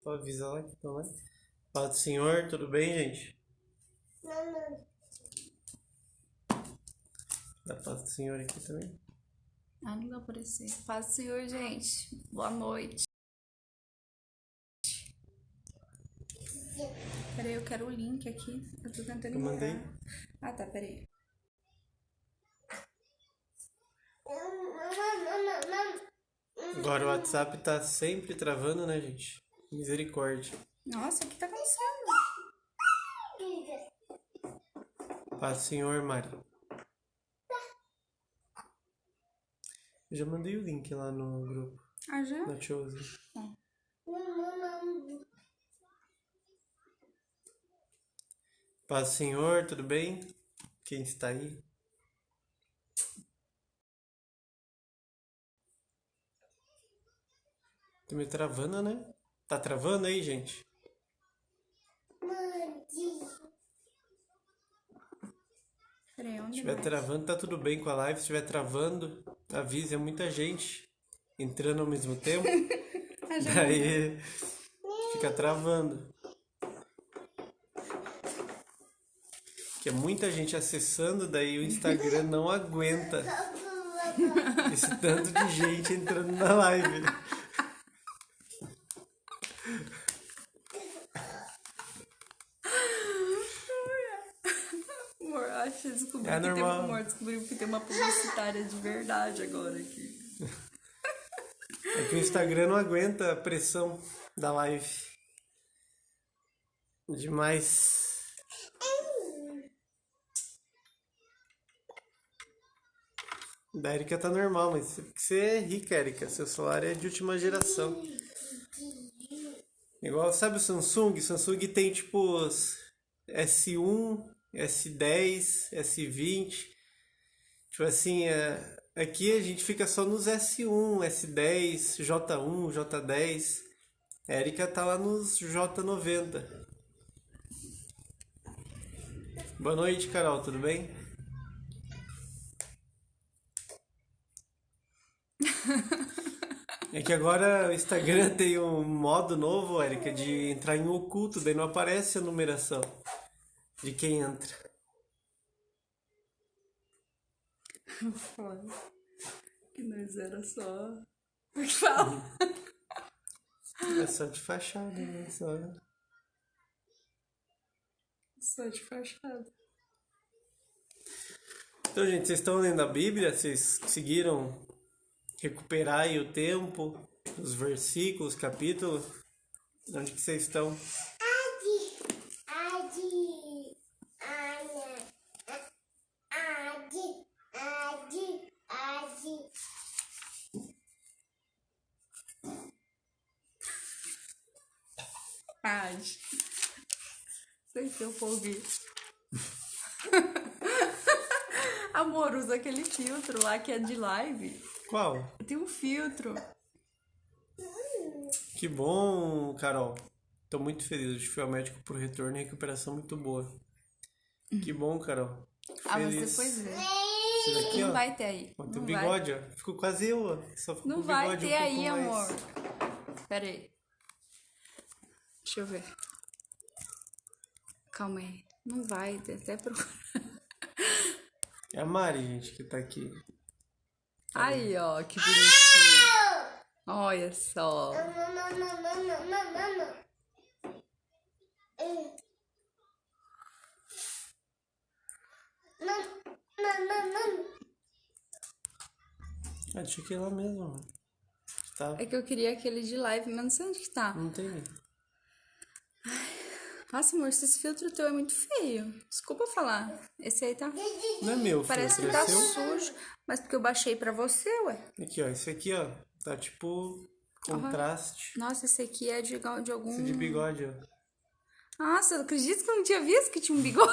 Vou avisar lá que estão lá. Paz do Senhor, tudo bem, gente? Dá paz do Senhor aqui também. Ah, não vai aparecer. Paz do Senhor, gente. Boa noite. Peraí, eu quero o link aqui. Eu tô tentando Eu mandei. enviar. Ah, tá, peraí. Agora o WhatsApp tá sempre travando, né, gente? Misericórdia. Nossa, o que tá acontecendo? Paz do Senhor, Mari. Eu já mandei o link lá no grupo, Ah, já? na Chose. Paz do Senhor, tudo bem? Quem está aí? Tá me travando, né? Tá travando aí, gente? Peraí, Se onde estiver mais? travando, tá tudo bem com a live. Se estiver travando, avise. É muita gente entrando ao mesmo tempo. Ah, já mandou. Daí fica travando. Que é muita gente acessando, daí o Instagram não aguenta esse tanto de gente entrando na live. Amor, acho que descobriu É que tem normal. amor, descobriu que tem uma publicitária de verdade agora aqui. É que o Instagram não aguenta a pressão da live. Demais. Da Erika tá normal, mas você é rica, Erika. Seu celular é de última geração. Igual, sabe o Samsung? Samsung tem tipo os S1, S10, S20. Tipo assim, aqui a gente fica só nos S1, S10, J1, J10. A Erika tá lá nos J90. Boa noite, Carol, tudo bem? É que agora o Instagram tem um modo novo, Erika, de entrar em oculto, daí não aparece a numeração de quem entra. Foda. Que nós era só. Como é que fala? É só de fachada, né? Só de fachada. Então, gente, vocês estão lendo a Bíblia? Vocês conseguiram recuperar aí o tempo, os versículos, capítulos? Onde que vocês estão? Ai, sei se eu for ouvir. Amor, usa aquele filtro lá que é de live. Qual? Tem um filtro. Que bom, Carol. Tô muito feliz. Hoje fui ao médico por retorno e recuperação muito boa. Que bom, Carol. Fico Ah, mas feliz. depois vê. Esse daqui, Não ó. vai ter aí. Ó, tem Não o vai. bigode, ó. Ficou quase eu, ó. Só ficou Não o vai bigode ter um pouco aí, mais. amor. Pera aí. Deixa eu ver. Calma aí. Não vai, até procurar. É a Mari, gente, que tá aqui. Aí, ó, que bonitinho. Olha só. Ah, deixa eu ir lá mesmo, ó. Tá? É que eu queria aquele de live, mas não sei onde que tá. Não tem. Nossa, amor, esse filtro teu é muito feio. Desculpa falar. Esse aí tá. Não é meu, Parece filho. que tá É seu? sujo. Mas porque eu baixei pra você, ué. Aqui, ó. Esse aqui, ó. Tá tipo contraste. Nossa, esse aqui é de algum. Esse de bigode, ó. Nossa, eu acredito que eu não tinha visto que tinha um bigode.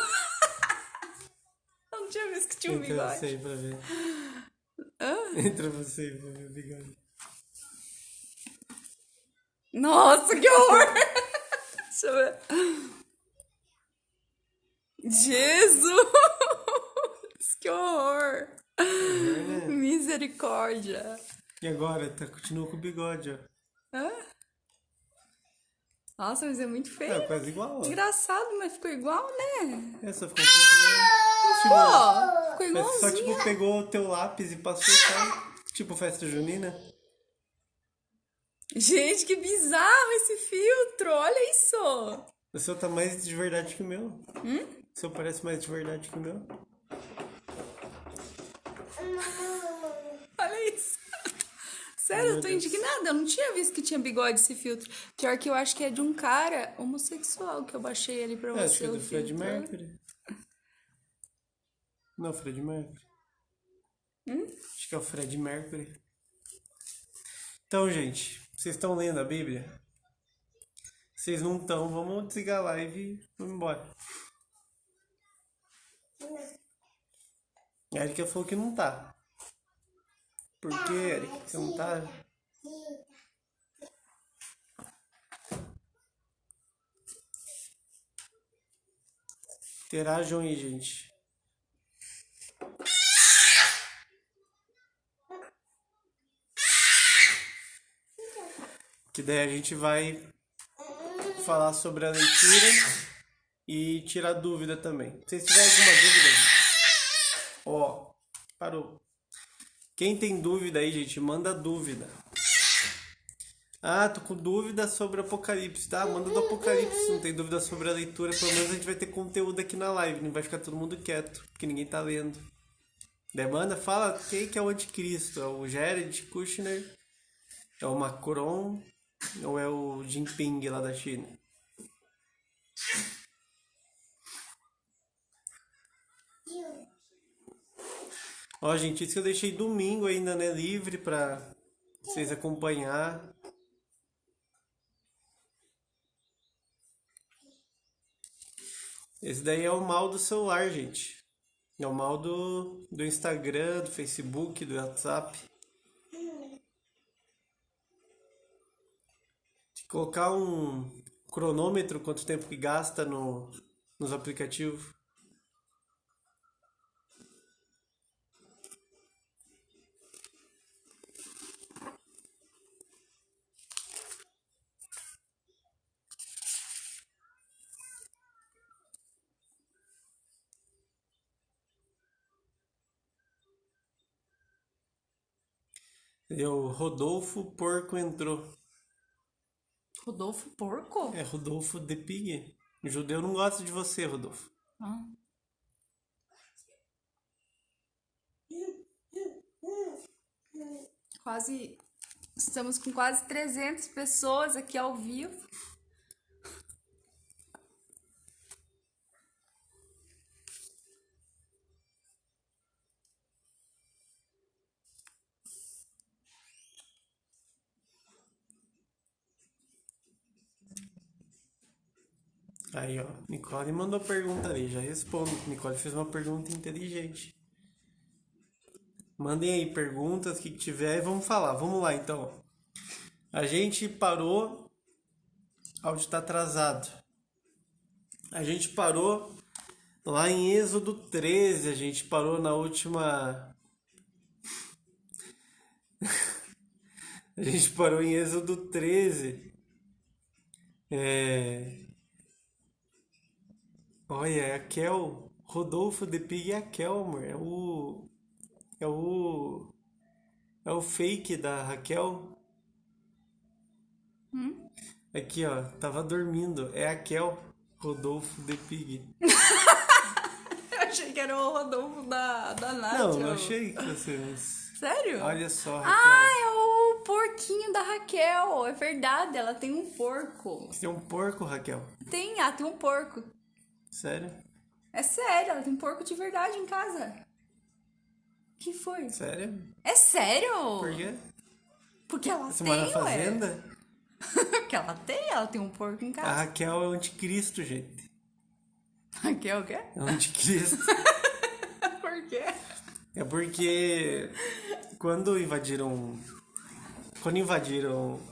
Eu não tinha visto que tinha um Entra bigode. você aí pra ver. Hã? Entra você aí pra ver o bigode. Nossa, que horror! Deixa eu ver. Jesus! Que horror! Né? Misericórdia! E agora? Tá, continua com o bigode, ó. Hã? Nossa, mas é muito feio. É quase igual, ó. Engraçado, mas ficou igual, né? Essa ficou um pouco... Tipo, Pô, ficou parece que só, igualzinho. tipo, pegou o teu lápis e passou, sabe? Tipo festa junina. Gente, que bizarro esse filtro. Olha isso. O seu tá mais de verdade que o meu. O seu parece mais de verdade que o meu. Olha isso. Sério, eu tô indignada. Eu não tinha visto que tinha bigode esse filtro. Pior que eu acho que é de um cara homossexual que eu baixei ali pra Acho que você. é O do Fred filtro. Mercury. Não, Fred Mercury. Acho que é o Fred Mercury. Então, gente, vocês estão lendo a Bíblia? Vocês não estão, vamos desligar a live e vamos embora. A Erika falou que não tá. Por que, Erika? Você não tá? Interajam aí, gente. Que daí a gente vai falar sobre a leitura e tirar dúvida também. Se vocês tiverem alguma dúvida, gente, ó, parou. Quem tem dúvida aí, gente, manda dúvida. Ah, tô com dúvida sobre Apocalipse, tá? Manda do Apocalipse, não tem dúvida sobre a leitura. Pelo menos a gente vai ter conteúdo aqui na live, não vai ficar todo mundo quieto, porque ninguém tá lendo. Demanda, fala quem que é o anticristo. É o Jared Kushner? É o Macron? Ou é o Jinping lá da China? Ó, gente, isso que eu deixei domingo ainda, né? Livre pra vocês acompanhar. Esse daí é o mal do celular, gente. É o mal do Instagram, do Facebook, do WhatsApp. Se colocar um cronômetro, quanto tempo que gasta nos aplicativos. E o Rodolfo Porco entrou. Rodolfo Porco? É Rodolfo The Pig. O judeu não gosta de você, Rodolfo. Ah. Estamos com quase 300 pessoas aqui ao vivo. Aí, ó. Nicole mandou pergunta ali. Já respondo. Nicole fez uma pergunta inteligente. Mandem aí perguntas, o que tiver e vamos falar. Vamos lá, então. A gente parou... O áudio tá atrasado. A gente parou lá em Êxodo 13. A gente parou na última... A gente parou em Êxodo 13. Olha, é a Kel. Rodolfo The Pig é a Kel, amor. É o... É o fake da Raquel. Aqui, ó. Tava dormindo. É a Kel. Rodolfo The Pig. Eu achei que era o Rodolfo da Nath. Não achei que você... Mas... Sério? Olha só, Raquel. Ah, é o porquinho da Raquel. É verdade, ela tem um porco. Você tem um porco, Raquel? Tem um porco. Sério? É sério, ela tem um porco de verdade em casa. Que foi? Sério? É sério? Por quê? Porque ela Você tem, mora na ué. fazenda? Porque ela tem um porco em A casa. Raquel é o anticristo, gente. Raquel o quê? É o anticristo. Por quê? É porque quando invadiram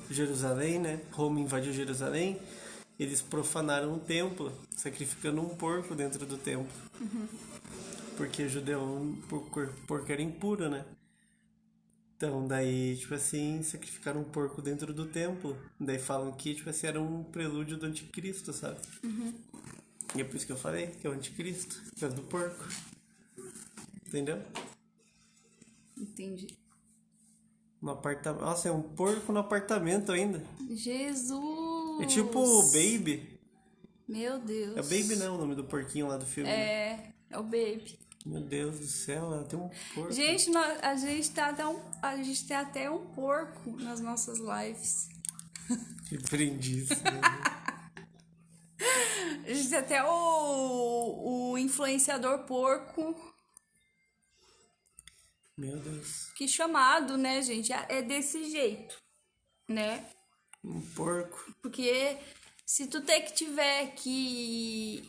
Jerusalém, né? Roma invadiu Jerusalém, eles profanaram o templo, sacrificando um porco dentro do templo. Porque judeu, porco era impuro, né? Então, daí, tipo assim, sacrificaram um porco dentro do templo. Daí falam que, tipo assim, era um prelúdio do anticristo, sabe? E é por isso que eu falei que é o anticristo, por causa do porco. Entendeu? Entendi. No apartamento. Nossa, é um porco no apartamento ainda. Jesus! É tipo o Baby. Meu Deus. É Baby não, o nome do porquinho lá do filme. Né? É o Baby. Meu Deus do céu, ela tem um porco. Gente, a gente tem até um porco nas nossas lives. Que preguiça. A gente tem até o influenciador porco. Meu Deus. Que chamado, né, gente? É desse jeito, né? Um porco. Porque se tu tiver que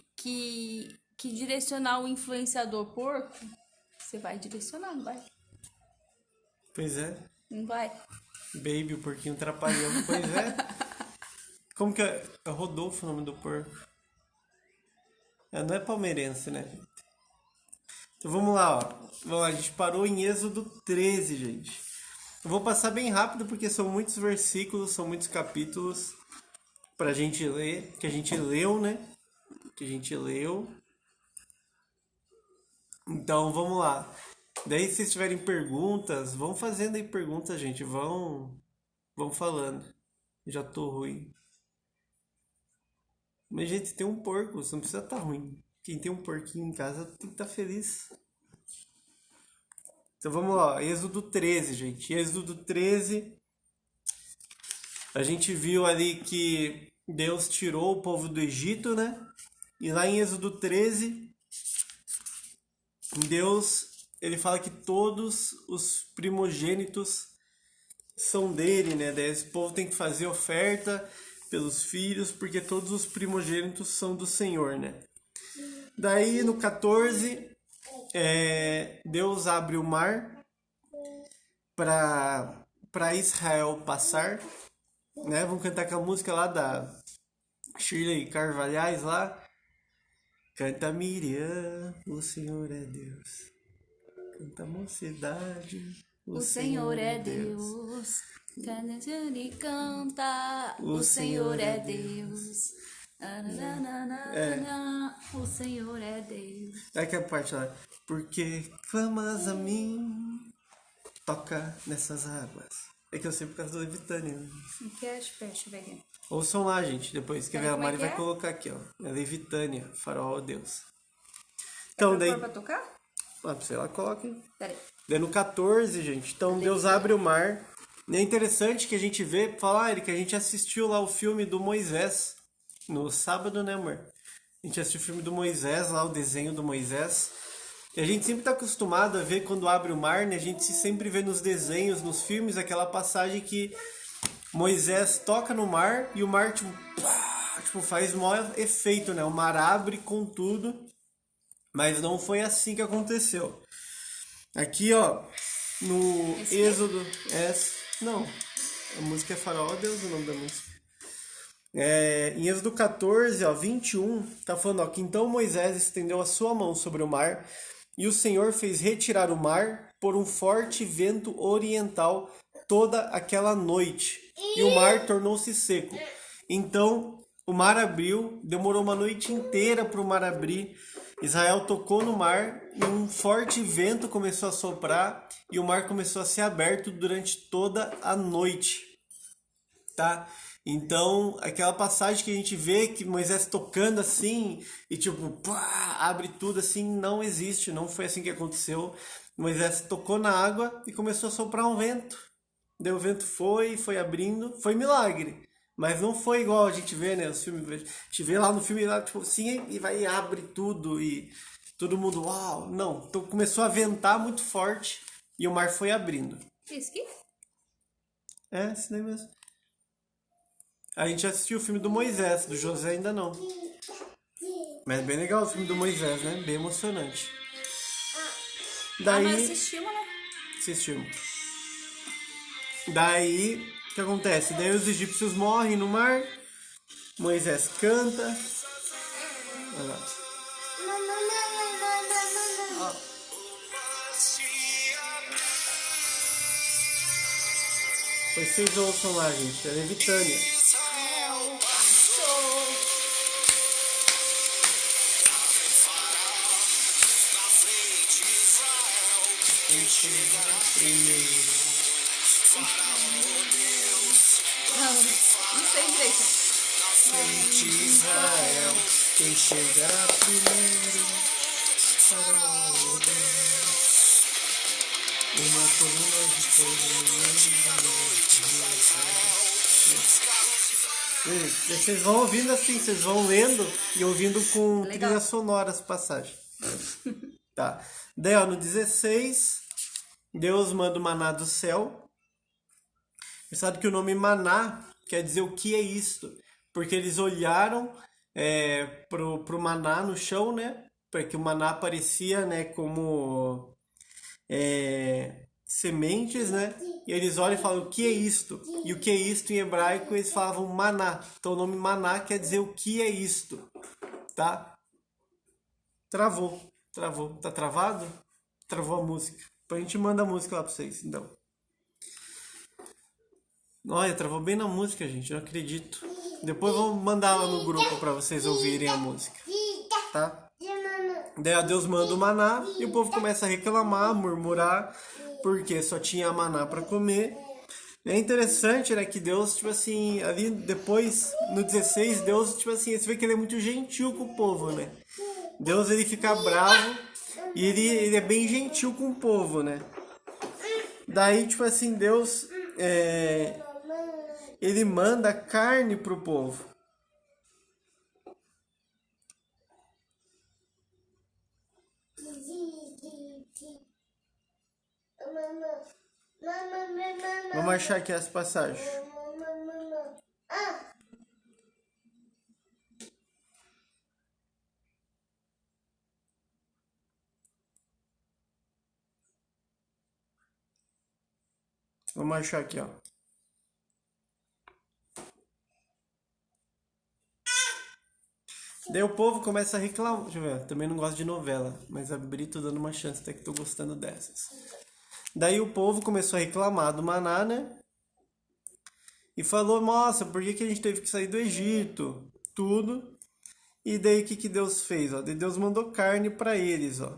direcionar o influenciador porco, você vai direcionar, não vai? Pois é. Não vai? Baby, o porquinho trapalhão. Pois é. Como que é? É Rodolfo o nome do porco. Não é palmeirense, né? Então vamos lá, ó. Vamos lá, a gente parou em Êxodo 13, gente. Eu vou passar bem rápido porque são muitos versículos, são muitos capítulos pra gente ler, que a gente leu, né? Que a gente leu. Então vamos lá. Daí se vocês tiverem perguntas, vão fazendo aí perguntas, gente. Vão falando. Já tô ruim. Mas, gente, tem um porco, você não precisa estar ruim. Quem tem um porquinho em casa tem que estar feliz. Então vamos lá, Êxodo 13, gente. Êxodo 13, a gente viu ali que Deus tirou o povo do Egito, né? E lá em Êxodo 13, Deus, ele fala que todos os primogênitos são dele, né? Daí esse povo tem que fazer oferta pelos filhos, porque todos os primogênitos são do Senhor, né? Daí no 14, Deus abre o mar para Israel passar, né? Vamos cantar aquela música lá da Shirley Carvalhais lá. Canta Miriam, o Senhor é Deus. Canta Mocidade, o Senhor é Deus. Canta, o Senhor é Deus. O Senhor é Deus. É aquela parte lá. Porque clamas a mim, toca nessas águas. É que eu sei por causa do Levitânia. Deixa eu ver aqui. Ouçam lá, gente. Depois que a Mari vai é? colocar aqui, ó. É Levitânia, farol, Deus. Então, Então, daí. pra tocar? Sei lá, coloque. Peraí. Daí no 14, gente. Então, Deus abre o mar. E é interessante que a gente vê, falar, Eric, que a gente assistiu lá o filme do Moisés. No sábado, né, amor? A gente assistiu o filme do Moisés, lá o desenho do Moisés. E a gente sempre tá acostumado a ver quando abre o mar, né? A gente sempre vê nos desenhos, nos filmes, aquela passagem que Moisés toca no mar e o mar, tipo, pá, tipo faz um maior efeito, né? O mar abre com tudo. Mas não foi assim que aconteceu. Aqui, ó, no Êxodo... Não, a música é Faraó, Deus, o nome da música. Em Êxodo 14, ó, 21, tá falando, ó, que então Moisés estendeu a sua mão sobre o mar e o Senhor fez retirar o mar por um forte vento oriental toda aquela noite. E o mar tornou-se seco. Então o mar abriu, demorou uma noite inteira para o mar abrir. Israel tocou no mar e um forte vento começou a soprar e o mar começou a ser aberto durante toda a noite, tá? Então, aquela passagem que a gente vê que Moisés tocando assim e tipo, pá, abre tudo assim, não existe, não foi assim que aconteceu. Moisés tocou na água e começou a soprar um vento. Daí o vento foi abrindo, foi milagre. Mas não foi igual a gente vê, né? Os filmes, a gente vê lá no filme, lá, tipo assim, e vai e abre tudo e todo mundo, uau! Não, então começou a ventar muito forte e o mar foi abrindo. Isso aqui? Isso daí mesmo. A gente assistiu o filme do Moisés, do José ainda não. Mas é bem legal o filme do Moisés, né? Bem emocionante. Daí... nós assistimos, né? Assistimos. Daí... O que acontece? Daí os egípcios morrem no mar. Moisés canta. Olha lá. Depois vocês ouçam lá, gente. É Levitânia. Israel passou. Na frente Israel, Quem chegará primeiro? Faraó Deus, Não sei direito. Frente Israel. Quem chegará primeiro? Faraó, Deus. Uma coluna de fogo. Vocês vão ouvindo assim, vocês vão lendo e ouvindo com Legal. trilhas sonoras passagem. Tá. Daí, ó, no 16, Deus manda o maná do céu. Você sabe que o nome maná quer dizer o que é isto? Porque eles olharam pro maná no chão, né? Porque o maná aparecia, né, como sementes, né? E eles olham e falam, o que é isto? E o que é isto em hebraico eles falavam maná. Então o nome maná quer dizer o que é isto, tá? Travou. Tá travado? Travou a música. Depois a gente manda a música lá pra vocês, então. Olha, travou bem na música, gente. Eu não acredito. Depois eu vou mandar lá no grupo pra vocês ouvirem a música, tá? Daí Deus manda o maná e o povo começa a reclamar, murmurar, porque só tinha maná para comer. É interessante, né, que Deus, tipo assim, ali depois, no 16, Deus, tipo assim, você vê que ele é muito gentil com o povo, né? Deus, ele fica bravo e ele é bem gentil com o povo, né? Daí, tipo assim, Deus, ele manda carne pro povo. Vamos achar aqui as passagens. Vamos achar aqui, ó. Daí o povo começa a reclamar. Deixa eu ver, também não gosto de novela, mas a Brito dando uma chance, até que tô gostando dessas. Daí o povo começou a reclamar do maná, né? E falou, nossa, por que a gente teve que sair do Egito? Tudo. E daí o que Deus fez? Ó? Daí Deus mandou carne para eles, ó.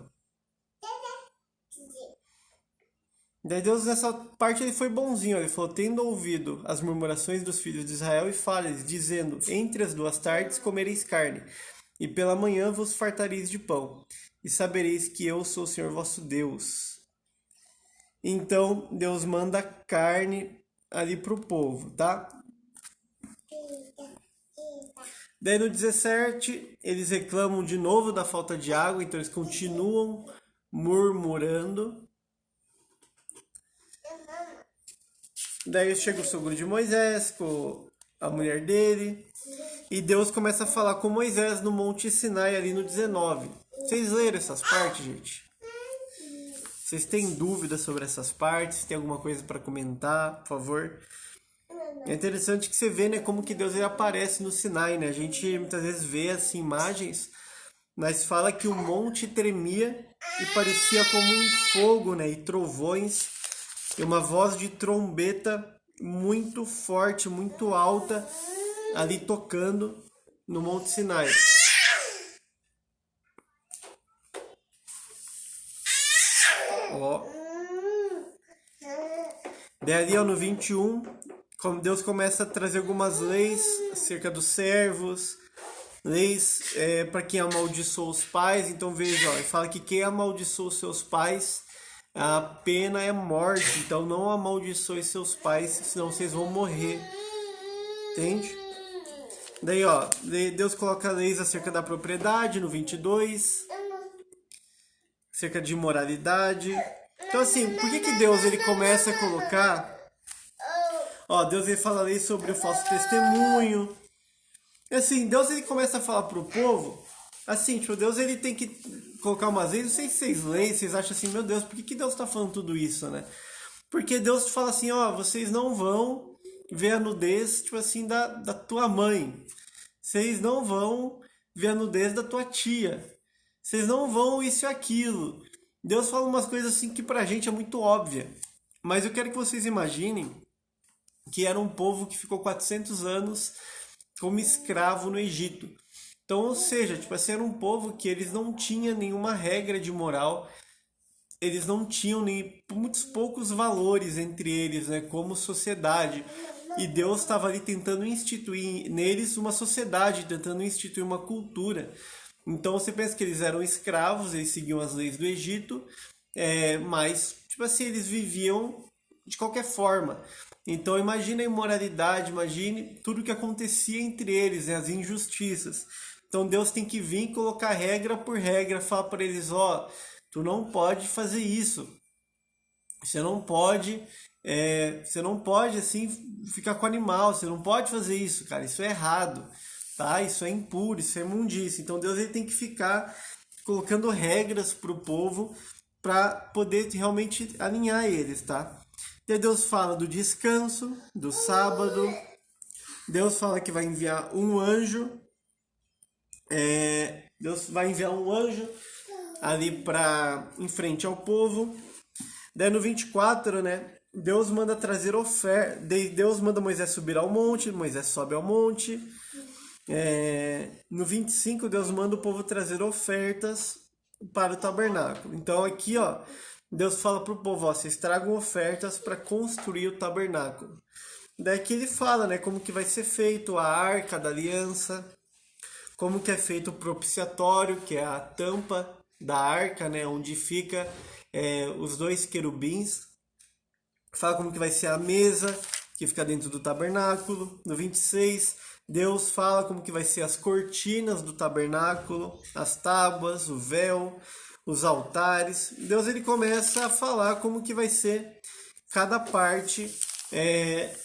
Daí Deus, nessa parte, ele foi bonzinho. Ele falou, tendo ouvido as murmurações dos filhos de Israel, e fale-lhes, dizendo, entre as 2 tardes comereis carne, e pela manhã vos fartareis de pão, e sabereis que eu sou o Senhor vosso Deus. Então, Deus manda carne ali pro povo, tá? Daí no 17, eles reclamam de novo da falta de água, então eles continuam murmurando. Daí chega o sogro de Moisés com a mulher dele, e Deus começa a falar com Moisés no Monte Sinai ali no 19. Vocês leram essas partes, gente? Vocês têm dúvidas sobre essas partes? Tem alguma coisa para comentar, por favor? É interessante que você vê, né, como que Deus ele aparece no Sinai, né? A gente muitas vezes vê assim imagens, mas fala que o monte tremia e parecia como um fogo, né? E trovões, e uma voz de trombeta muito forte, muito alta, ali tocando no Monte Sinai. Ó. Daí ali, ó, no 21, como Deus começa a trazer algumas leis acerca dos servos, leis para quem amaldiçoou os pais. Então veja, ó, ele fala que quem amaldiçoou os seus pais, a pena é morte. Então não amaldiçoe seus pais, senão vocês vão morrer. Entende? Daí, ó, Deus coloca leis acerca da propriedade no 22, acerca de moralidade. Então assim, por que Deus ele começa a colocar... Ó, Deus ele fala leis sobre o falso testemunho. Assim, Deus ele começa a falar pro povo, assim, tipo, Deus ele tem que colocar umas leis, não sei se vocês leem, vocês acham assim, meu Deus, por que Deus tá falando tudo isso, né? Porque Deus fala assim, ó, vocês não vão ver a nudez, tipo assim, da tua mãe. Vocês não vão ver a nudez da tua tia. Vocês não vão isso e aquilo. Deus fala umas coisas assim que pra gente é muito óbvia. Mas eu quero que vocês imaginem que era um povo que ficou 400 anos como escravo no Egito. Então, ou seja, tipo assim, era um povo que eles não tinham nenhuma regra de moral, eles não tinham nem muitos poucos valores entre eles, né, como sociedade. E Deus estava ali tentando instituir neles uma sociedade, tentando instituir uma cultura. Então você pensa que eles eram escravos, eles seguiam as leis do Egito, mas tipo assim, eles viviam de qualquer forma. Então imagine a imoralidade, imagine tudo que acontecia entre eles, né, as injustiças. Então Deus tem que vir e colocar regra por regra, falar para eles, ó, tu não pode fazer isso. Você não pode assim ficar com animal, você não pode fazer isso, cara, isso é errado, tá? Isso é impuro, isso é imundície. Então Deus ele tem que ficar colocando regras pro povo para poder realmente alinhar eles, tá? E aí Deus fala do descanso, do sábado. Deus fala que vai enviar um anjo. Deus vai enviar um anjo ali para em frente ao povo. Daí no 24, né? Deus manda trazer oferta. Deus manda Moisés subir ao monte. Moisés sobe ao monte. No 25, Deus manda o povo trazer ofertas para o tabernáculo. Então aqui, ó, Deus fala para o povo, ó, vocês tragam ofertas para construir o tabernáculo. Daí que ele fala, né, como que vai ser feito a arca da aliança, como que é feito o propiciatório, que é a tampa da arca, né, onde fica os dois querubins. Fala como que vai ser a mesa que fica dentro do tabernáculo. No 26, Deus fala como que vai ser as cortinas do tabernáculo, as tábuas, o véu, os altares. Deus ele começa a falar como que vai ser cada parte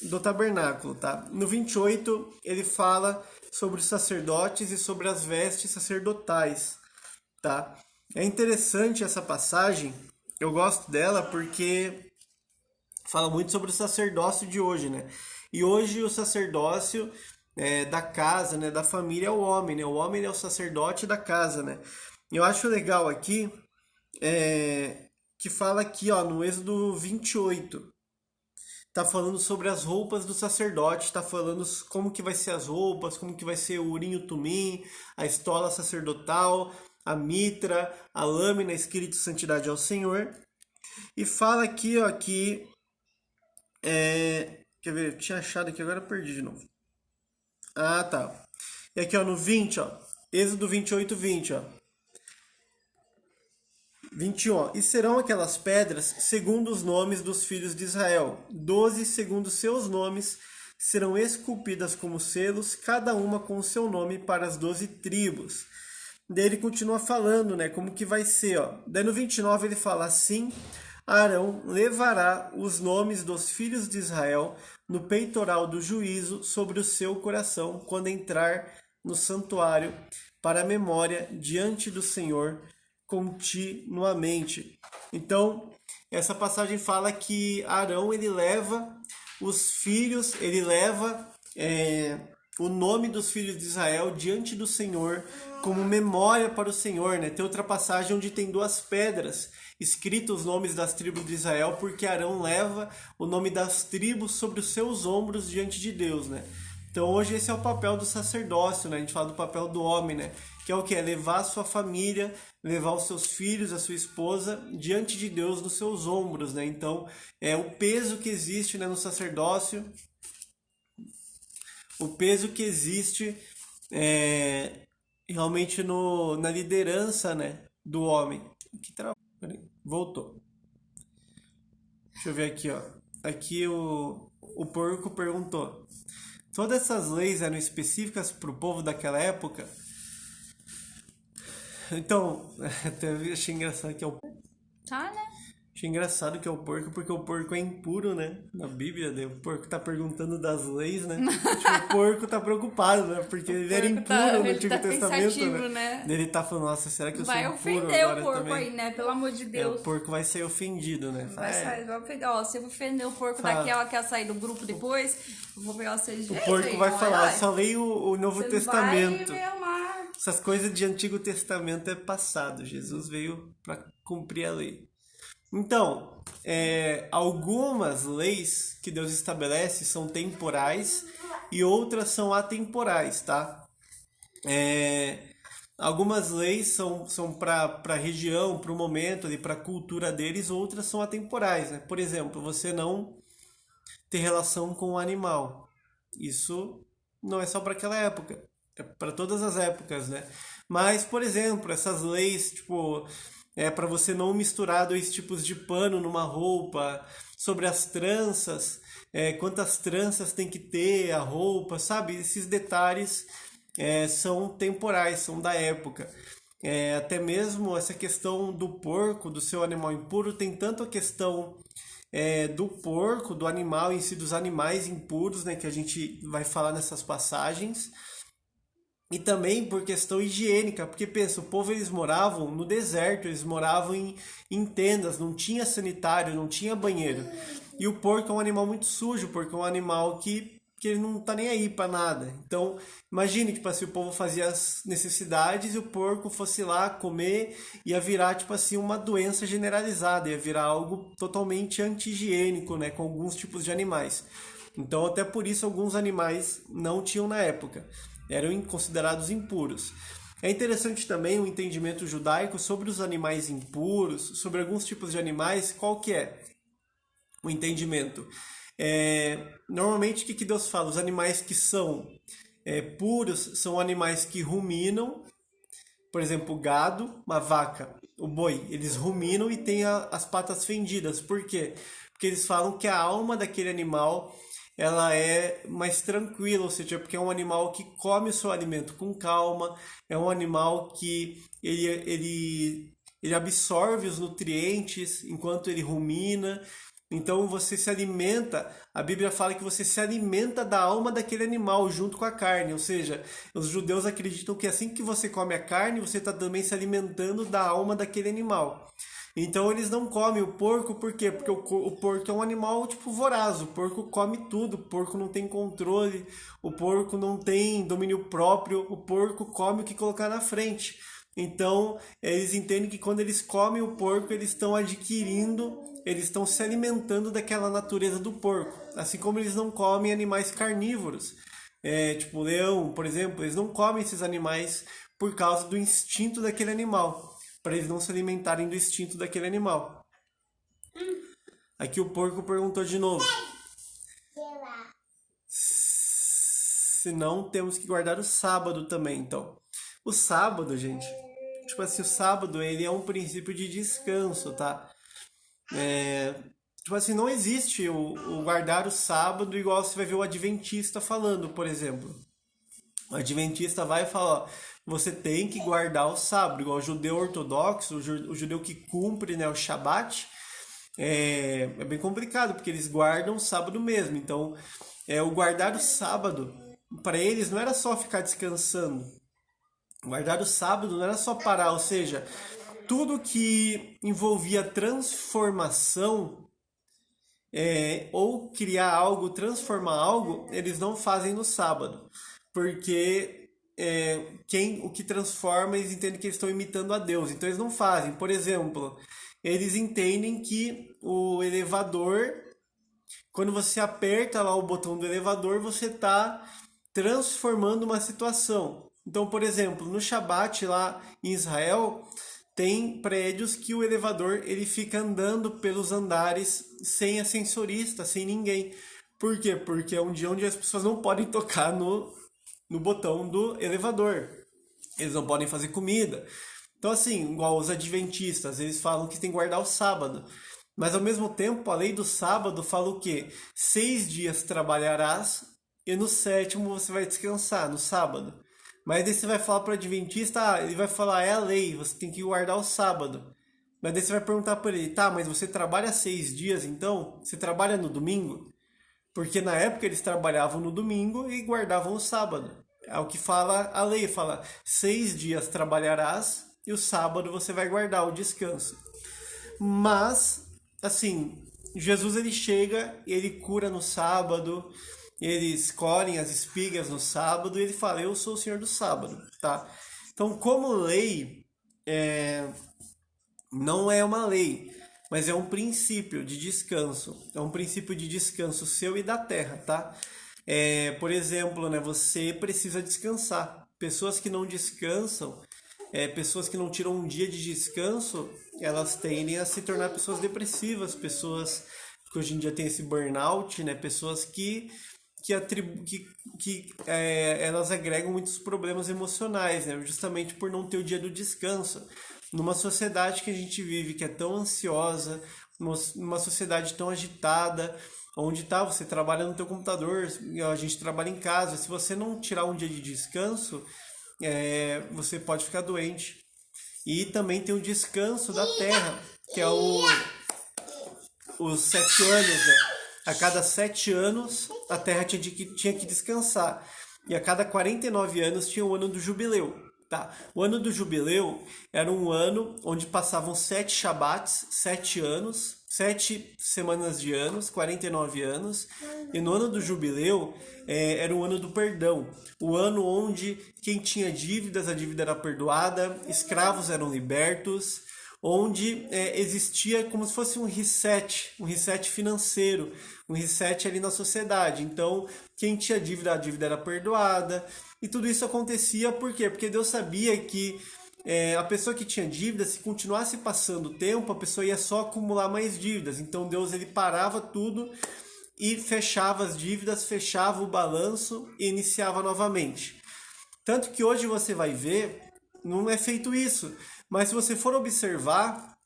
do tabernáculo, tá? No 28, ele fala sobre os sacerdotes e sobre as vestes sacerdotais, tá? É interessante essa passagem, eu gosto dela porque fala muito sobre o sacerdócio de hoje, né? E hoje o sacerdócio da casa, né, da família é o homem, né? O homem é o sacerdote da casa, né? Eu acho legal aqui que fala aqui, ó, no Êxodo 28, tá falando sobre as roupas do sacerdote, tá falando como que vai ser as roupas, como que vai ser o urim e o tumim, a estola sacerdotal, a mitra, a lâmina escrito santidade ao Senhor. E fala aqui, ó, que quer ver, eu tinha achado aqui, agora eu perdi de novo. Ah, tá. E aqui, ó, no 20, ó, Êxodo 28, 20, ó. 21, ó. E serão aquelas pedras segundo os nomes dos filhos de Israel. 12 segundo seus nomes serão esculpidas como selos, cada uma com o seu nome para as 12 tribos. Daí ele continua falando, né, como que vai ser, ó. Daí no 29 ele fala assim: Arão levará os nomes dos filhos de Israel no peitoral do juízo sobre o seu coração quando entrar no santuário para a memória diante do Senhor continuamente. Então, essa passagem fala que Arão ele leva os filhos, ele leva o nome dos filhos de Israel diante do Senhor como memória para o Senhor, né? Tem outra passagem onde tem duas pedras escritos os nomes das tribos de Israel, porque Arão leva o nome das tribos sobre os seus ombros diante de Deus, né? Então hoje esse é o papel do sacerdócio, né? A gente fala do papel do homem, né? Que é o que? É levar a sua família, levar os seus filhos, a sua esposa diante de Deus nos seus ombros, né? Então é o peso que existe, né, no sacerdócio, o peso que existe realmente na liderança, né, do homem. Voltou. Deixa eu ver aqui, ó. Aqui o porco perguntou: todas essas leis eram específicas para o povo daquela época? Então, até achei engraçado que é o Tá, né? Achei engraçado que é o porco, porque o porco é impuro, né? Na Bíblia, né? O porco tá perguntando das leis, né? Tipo, o porco tá preocupado, né? Porque ele era impuro no Antigo Testamento, né? Ele tá falando, nossa, será que eu sou impuro agora também? Vai ofender o porco aí, né? Pelo amor de Deus. O porco vai ser ofendido, né? Vai ofender. Ó, se eu ofender o porco daquela que quer sair do grupo depois, eu vou pegar vocês de jeito. O porco vai falar, só leio o Novo Testamento. Vai me amar. Essas coisas de Antigo Testamento é passado. Jesus veio pra cumprir a lei. Então, algumas leis que Deus estabelece são temporais e outras são atemporais, tá? É, algumas leis são para a região, para o momento, para a cultura deles, outras são atemporais, né? Por exemplo, você não ter relação com o animal. Isso não é só para aquela época, é para todas as épocas, né? Mas, por exemplo, essas leis, tipo, para você não misturar dois tipos de pano numa roupa, sobre as tranças, quantas tranças tem que ter a roupa, sabe? Esses detalhes são temporais, são da época. Até mesmo essa questão do porco, do seu animal impuro, tem tanto a questão do porco, do animal em si, dos animais impuros, né, que a gente vai falar nessas passagens, e também por questão higiênica, porque pensa, o povo eles moravam no deserto, eles moravam em tendas, não tinha sanitário, não tinha banheiro. E o porco é um animal muito sujo, porque é um animal que ele não tá nem aí para nada. Então, imagine, tipo assim, o povo fazia as necessidades e o porco fosse lá comer, ia virar, tipo assim, uma doença generalizada, ia virar algo totalmente anti-higiênico, né, com alguns tipos de animais. Então, até por isso, alguns animais não tinham na época, eram considerados impuros. É interessante também o entendimento judaico sobre os animais impuros, sobre alguns tipos de animais, qual que é o entendimento? Normalmente, o que Deus fala? Os animais que são puros são animais que ruminam, por exemplo, o gado, uma vaca, o boi, eles ruminam e têm as patas fendidas. Por quê? Porque eles falam que a alma daquele animal ela é mais tranquila, ou seja, porque é um animal que come o seu alimento com calma, é um animal que ele absorve os nutrientes enquanto ele rumina. Então você se alimenta, a Bíblia fala que você se alimenta da alma daquele animal junto com a carne, ou seja, os judeus acreditam que assim que você come a carne, você está também se alimentando da alma daquele animal. Então eles não comem o porco, por quê? Porque o porco é um animal tipo voraz, o porco come tudo, o porco não tem controle, o porco não tem domínio próprio, o porco come o que colocar na frente. Então eles entendem que quando eles comem o porco, eles estão adquirindo, eles estão se alimentando daquela natureza do porco, assim como eles não comem animais carnívoros. Tipo leão, por exemplo, eles não comem esses animais por causa do instinto daquele animal, para eles não se alimentarem do instinto daquele animal. Aqui o porco perguntou de novo. Se não, temos que guardar o sábado também, então. O sábado, gente, tipo assim, o sábado ele é um princípio de descanso, tá? Tipo assim, não existe o guardar o sábado igual você vai ver o adventista falando, por exemplo. O adventista vai falar, ó, você tem que guardar o sábado, igual o judeu ortodoxo, o judeu que cumpre, né, o Shabat, é bem complicado, porque eles guardam o sábado mesmo. Então, o guardar o sábado, para eles não era só ficar descansando. Guardar o sábado não era só parar, ou seja, tudo que envolvia transformação, ou criar algo, transformar algo, eles não fazem no sábado. Porque o que transforma, eles entendem que eles estão imitando a Deus. Então eles não fazem. Por exemplo, eles entendem que o elevador, quando você aperta lá o botão do elevador, você está transformando uma situação. Então, por exemplo, no Shabat lá em Israel, tem prédios que o elevador ele fica andando pelos andares sem ascensorista, sem ninguém. Por quê? Porque é um dia onde as pessoas não podem tocar no botão do elevador. Eles não podem fazer comida. Então, assim, igual os adventistas, eles falam que tem que guardar o sábado. Mas, ao mesmo tempo, a lei do sábado fala o quê? 6 dias trabalharás e no sétimo você vai descansar, no sábado. Mas daí você vai falar para o adventista, ele vai falar, é a lei, você tem que guardar o sábado. Mas daí você vai perguntar para ele, tá, mas você trabalha 6 dias então? Você trabalha no domingo? Porque na época eles trabalhavam no domingo e guardavam o sábado. É o que fala a lei, fala 6 dias trabalharás e o sábado você vai guardar o descanso. Mas, assim, Jesus ele chega, ele cura no sábado, eles colhem as espigas no sábado e ele fala, eu sou o Senhor do sábado, tá? Então, como lei, não é uma lei, mas é um princípio de descanso. É um princípio de descanso seu e da terra, tá? Por exemplo, né, você precisa descansar. Pessoas que não descansam, pessoas que não tiram um dia de descanso, elas tendem a se tornar pessoas depressivas, pessoas que hoje em dia tem esse burnout, né? Pessoas que elas agregam muitos problemas emocionais, né? Justamente por não ter o dia do descanso. Numa sociedade que a gente vive, que é tão ansiosa, numa sociedade tão agitada, onde você trabalha no teu computador, a gente trabalha em casa. Se você não tirar um dia de descanso, você pode ficar doente. E também tem o descanso da terra, que é os 7 anos, né? A cada 7 anos, a terra tinha que descansar. E a cada 49 anos tinha o ano do jubileu. Tá? O ano do jubileu era um ano onde passavam 7 Shabats, 7 anos, 7 semanas de anos, 49 anos. E no ano do jubileu era o ano do perdão. O ano onde quem tinha dívidas, a dívida era perdoada, escravos eram libertos, onde existia como se fosse um reset financeiro, um reset ali na sociedade. Então, quem tinha dívida, a dívida era perdoada. E tudo isso acontecia por quê? Porque Deus sabia que a pessoa que tinha dívida, se continuasse passando o tempo, a pessoa ia só acumular mais dívidas. Então Deus ele parava tudo e fechava as dívidas, fechava o balanço e iniciava novamente. Tanto que hoje você vai ver, não é feito isso. Mas se você for observar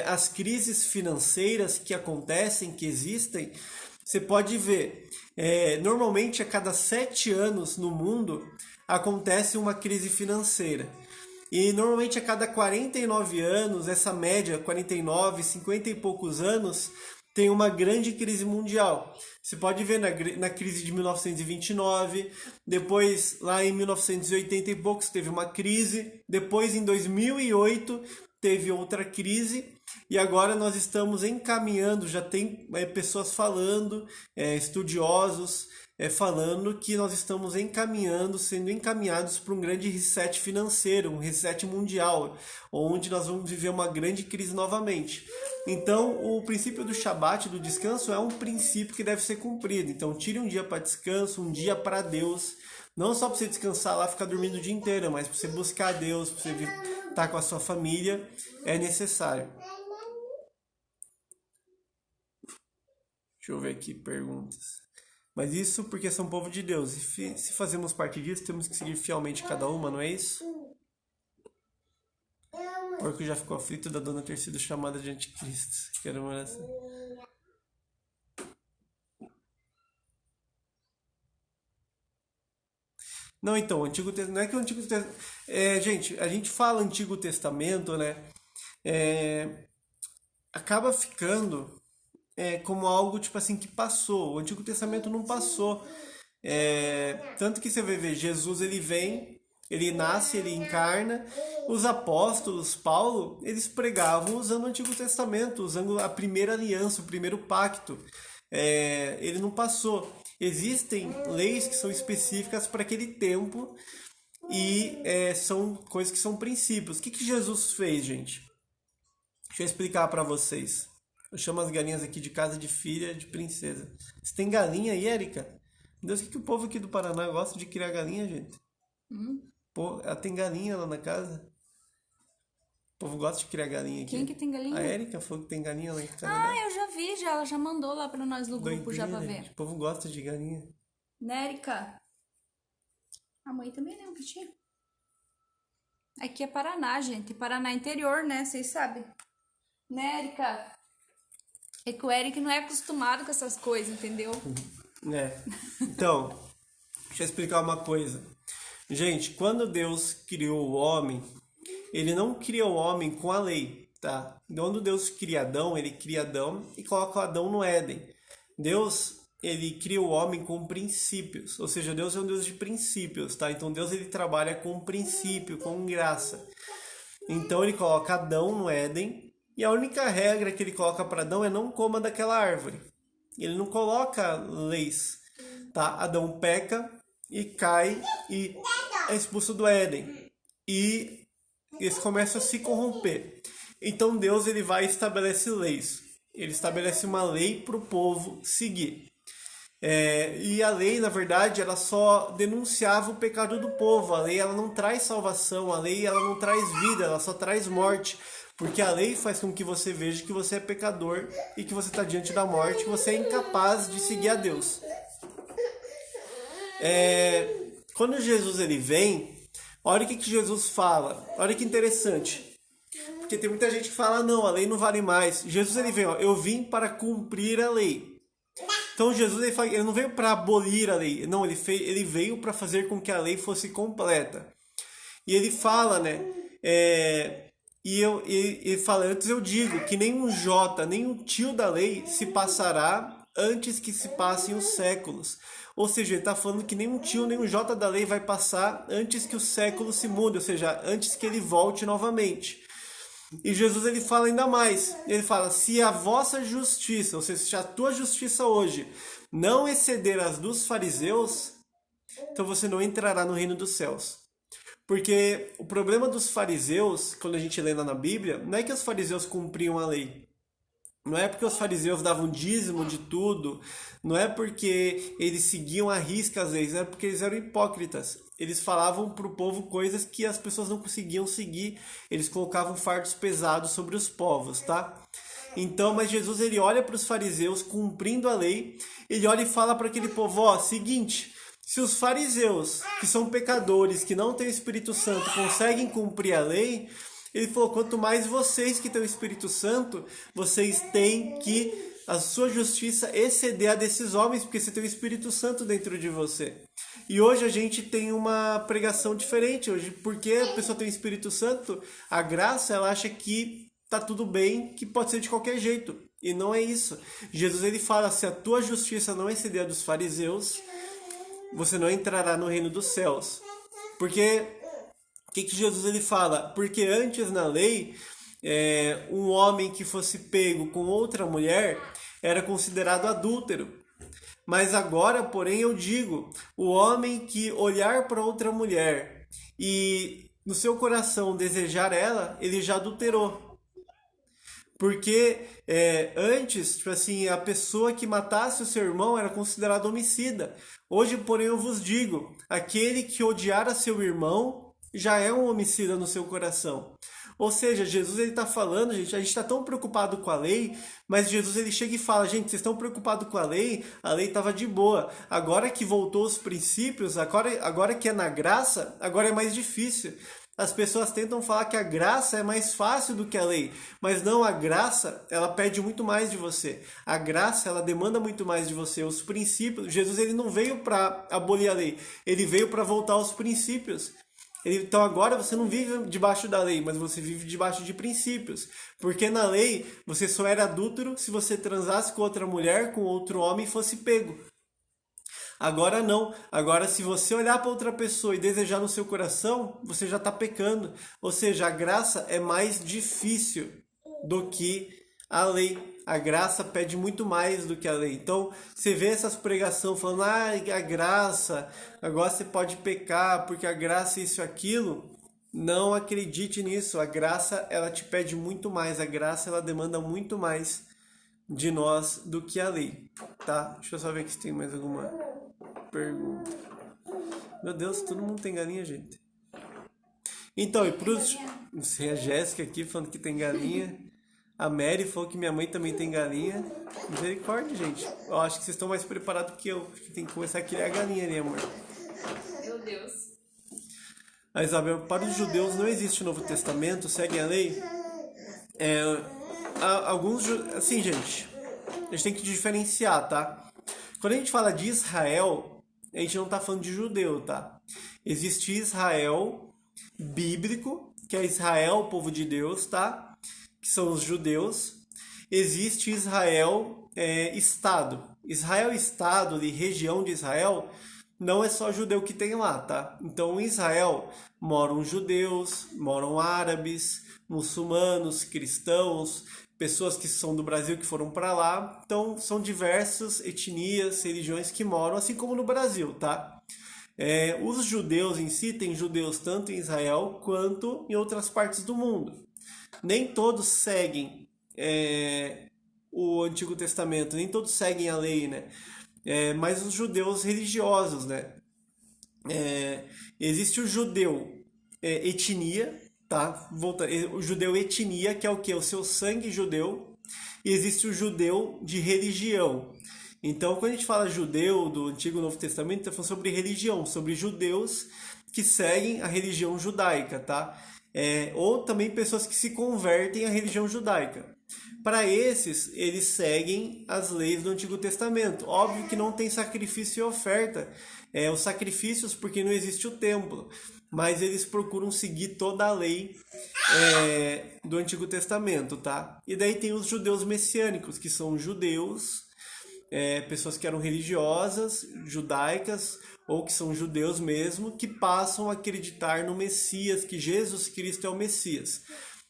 as crises financeiras que acontecem, que existem, você pode ver, normalmente a cada 7 anos no mundo acontece uma crise financeira. E normalmente a cada 49 anos, essa média, 49, 50 e poucos anos, tem uma grande crise mundial. Você pode ver na crise de 1929, depois lá em 1980 e poucos teve uma crise, depois em 2008 teve outra crise, e agora nós estamos encaminhando, já tem pessoas falando, estudiosos falando que nós estamos sendo encaminhados para um grande reset financeiro, um reset mundial, onde nós vamos viver uma grande crise novamente. Então, o princípio do Shabat, do descanso, é um princípio que deve ser cumprido. Então, tire um dia para descanso, um dia para Deus. Não só para você descansar lá, ficar dormindo o dia inteiro, mas para você buscar a Deus, para você estar com a sua família, é necessário. Deixa eu ver aqui perguntas. Mas isso porque são povo de Deus. E se fazemos parte disso, temos que seguir fielmente cada uma, não é isso? O porco já ficou aflito da dona ter sido chamada de anticristo. Quero uma oração. Não, então, o Antigo Testamento. Não é que o Antigo Testamento. Gente, a gente fala Antigo Testamento, né? Acaba ficando como algo tipo assim que passou. O Antigo Testamento não passou. Tanto que você vai ver, Jesus ele vem, ele nasce, ele encarna. Os apóstolos, Paulo, eles pregavam usando o Antigo Testamento, usando a primeira aliança, o primeiro pacto. Ele não passou. Existem leis que são específicas para aquele tempo e são coisas que são princípios. O que Jesus fez, gente? Deixa eu explicar para vocês. Eu chamo as galinhas aqui de casa de filha de princesa. Você tem galinha aí, Érica? Meu Deus, o que o povo aqui do Paraná gosta de criar galinha, gente? Pô, ela tem galinha lá na casa? O povo gosta de criar galinha aqui. Quem que tem galinha? A Érica falou que tem galinha lá em Canadá. Ah, eu já vi, ela já mandou lá pra nós no grupo já pra Doideira, ver. gente. O povo gosta de galinha. Nérica. A mãe também lembra que tinha. Aqui é Paraná, gente. Paraná interior, né? Vocês sabem. Nérica. É que o Eric não é acostumado com essas coisas, entendeu? Então, deixa eu explicar uma coisa. Gente, quando Deus criou o homem, ele não cria o homem com a lei, tá? Quando Deus cria Adão, ele cria Adão e coloca o Adão no Éden. Deus, ele cria o homem com princípios, ou seja, Deus é um Deus de princípios, tá? Então Deus ele trabalha com princípio, com graça. Então ele coloca Adão no Éden e a única regra que ele coloca para Adão é não coma daquela árvore. Ele não coloca leis, tá? Adão peca e cai e é expulso do Éden. E eles começam a se corromper. Então Deus ele vai e estabelece leis. Ele estabelece uma lei para o povo seguir. E a lei, na verdade, ela só denunciava o pecado do povo. A lei ela não traz salvação, a lei ela não traz vida, ela só traz morte. Porque a lei faz com que você veja que você é pecador e que você está diante da morte, que você é incapaz de seguir a Deus. Quando Jesus ele vem, olha o que Jesus fala. Olha que interessante. Porque tem muita gente que fala, não, a lei não vale mais. Jesus ele vem, ó, eu vim para cumprir a lei. Então Jesus ele não veio para abolir a lei, não, ele veio para fazer com que a lei fosse completa. E ele fala, né? Ele fala, antes eu digo que nem um jota, nem um tio da lei se passará antes que se passem os séculos. Ou seja, ele está falando que nem um tio, nem um jota da lei vai passar antes que o século se mude, ou seja, antes que ele volte novamente. E Jesus ele fala ainda mais, ele fala, se a vossa justiça, ou seja, se a tua justiça hoje não exceder as dos fariseus, então você não entrará no reino dos céus. Porque o problema dos fariseus, quando a gente lê lá na Bíblia, não é que os fariseus cumpriam a lei. Não é porque os fariseus davam dízimo de tudo, não é porque eles seguiam à risca as leis, é porque eles eram hipócritas. Eles falavam para o povo coisas que as pessoas não conseguiam seguir, eles colocavam fardos pesados sobre os povos, tá? Então, mas Jesus ele olha para os fariseus cumprindo a lei, ele olha e fala para aquele povo, ó, seguinte, se os fariseus, que são pecadores, que não têm o Espírito Santo, conseguem cumprir a lei, ele falou, quanto mais vocês que têm o Espírito Santo, vocês têm que a sua justiça exceder a desses homens, porque você tem o Espírito Santo dentro de você. E hoje a gente tem uma pregação diferente, hoje, porque a pessoa tem o Espírito Santo, a graça, ela acha que tá tudo bem, que pode ser de qualquer jeito. E não é isso. Jesus ele fala, se a tua justiça não exceder a dos fariseus, você não entrará no reino dos céus. Porque o que Jesus ele fala? Porque antes na lei, um homem que fosse pego com outra mulher era considerado adúltero. Mas agora, porém, eu digo, o homem que olhar para outra mulher e no seu coração desejar ela, ele já adulterou. Porque antes, tipo assim, a pessoa que matasse o seu irmão era considerada homicida. Hoje, porém, eu vos digo, aquele que odiar a seu irmão já é um homicida no seu coração. Ou seja, Jesus ele está falando, gente, a gente está tão preocupado com a lei, mas Jesus ele chega e fala, gente, vocês estão preocupados com a lei estava de boa. Agora que voltou os princípios, agora que é na graça, agora é mais difícil. As pessoas tentam falar que a graça é mais fácil do que a lei, mas não, a graça, ela pede muito mais de você. A graça, ela demanda muito mais de você. Os princípios, Jesus ele não veio para abolir a lei, ele veio para voltar aos princípios. Então agora você não vive debaixo da lei, mas você vive debaixo de princípios. Porque na lei você só era adúltero se você transasse com outra mulher, com outro homem e fosse pego. Agora não. Agora se você olhar para outra pessoa e desejar no seu coração, você já está pecando. Ou seja, a graça é mais difícil do que a lei. A graça pede muito mais do que a lei. Então, você vê essas pregações falando, a graça, agora você pode pecar, porque a graça é isso e aquilo. Não acredite nisso. A graça, ela te pede muito mais. A graça, ela demanda muito mais de nós do que a lei. Tá? Deixa eu só ver aqui se tem mais alguma pergunta. Meu Deus, todo mundo tem galinha, gente. Então, e pros... Tem a Jéssica aqui falando que tem galinha. A Mary falou que minha mãe também tem galinha. Misericórdia, gente. Eu acho que vocês estão mais preparados que eu. Acho que tem que começar a criar galinha ali, amor. Meu Deus. A Isabel, para os judeus não existe o Novo Testamento, seguem a lei. Alguns... Assim, gente, a gente tem que diferenciar, tá? Quando a gente fala de Israel, a gente não tá falando de judeu, tá? Existe Israel bíblico, que é Israel, o povo de Deus, tá? Que são os judeus. Existe Israel Estado. Israel Estado, de região de Israel, não é só judeu que tem lá, tá? Então em Israel moram judeus, moram árabes, muçulmanos, cristãos, pessoas que são do Brasil que foram para lá. Então são diversas etnias, religiões que moram, assim como no Brasil, tá? Os judeus em si, tem judeus tanto em Israel quanto em outras partes do mundo. nem todos seguem o Antigo Testamento, nem todos seguem a lei, né? Mas os judeus religiosos, né? Existe o judeu etnia, tá? O judeu etnia, que é o que? O seu sangue judeu, e existe o judeu de religião. Então, quando a gente fala judeu do Antigo e Novo Testamento, está falando sobre religião, sobre judeus que seguem a religião judaica, tá? Ou também pessoas que se convertem à religião judaica. Para esses, eles seguem as leis do Antigo Testamento. Óbvio que não tem sacrifício e oferta. Os sacrifícios porque não existe o templo. Mas eles procuram seguir toda a lei do Antigo Testamento, tá? E daí tem os judeus messiânicos, que são judeus, pessoas que eram religiosas, judaicas, ou que são judeus mesmo, que passam a acreditar no Messias, que Jesus Cristo é o Messias.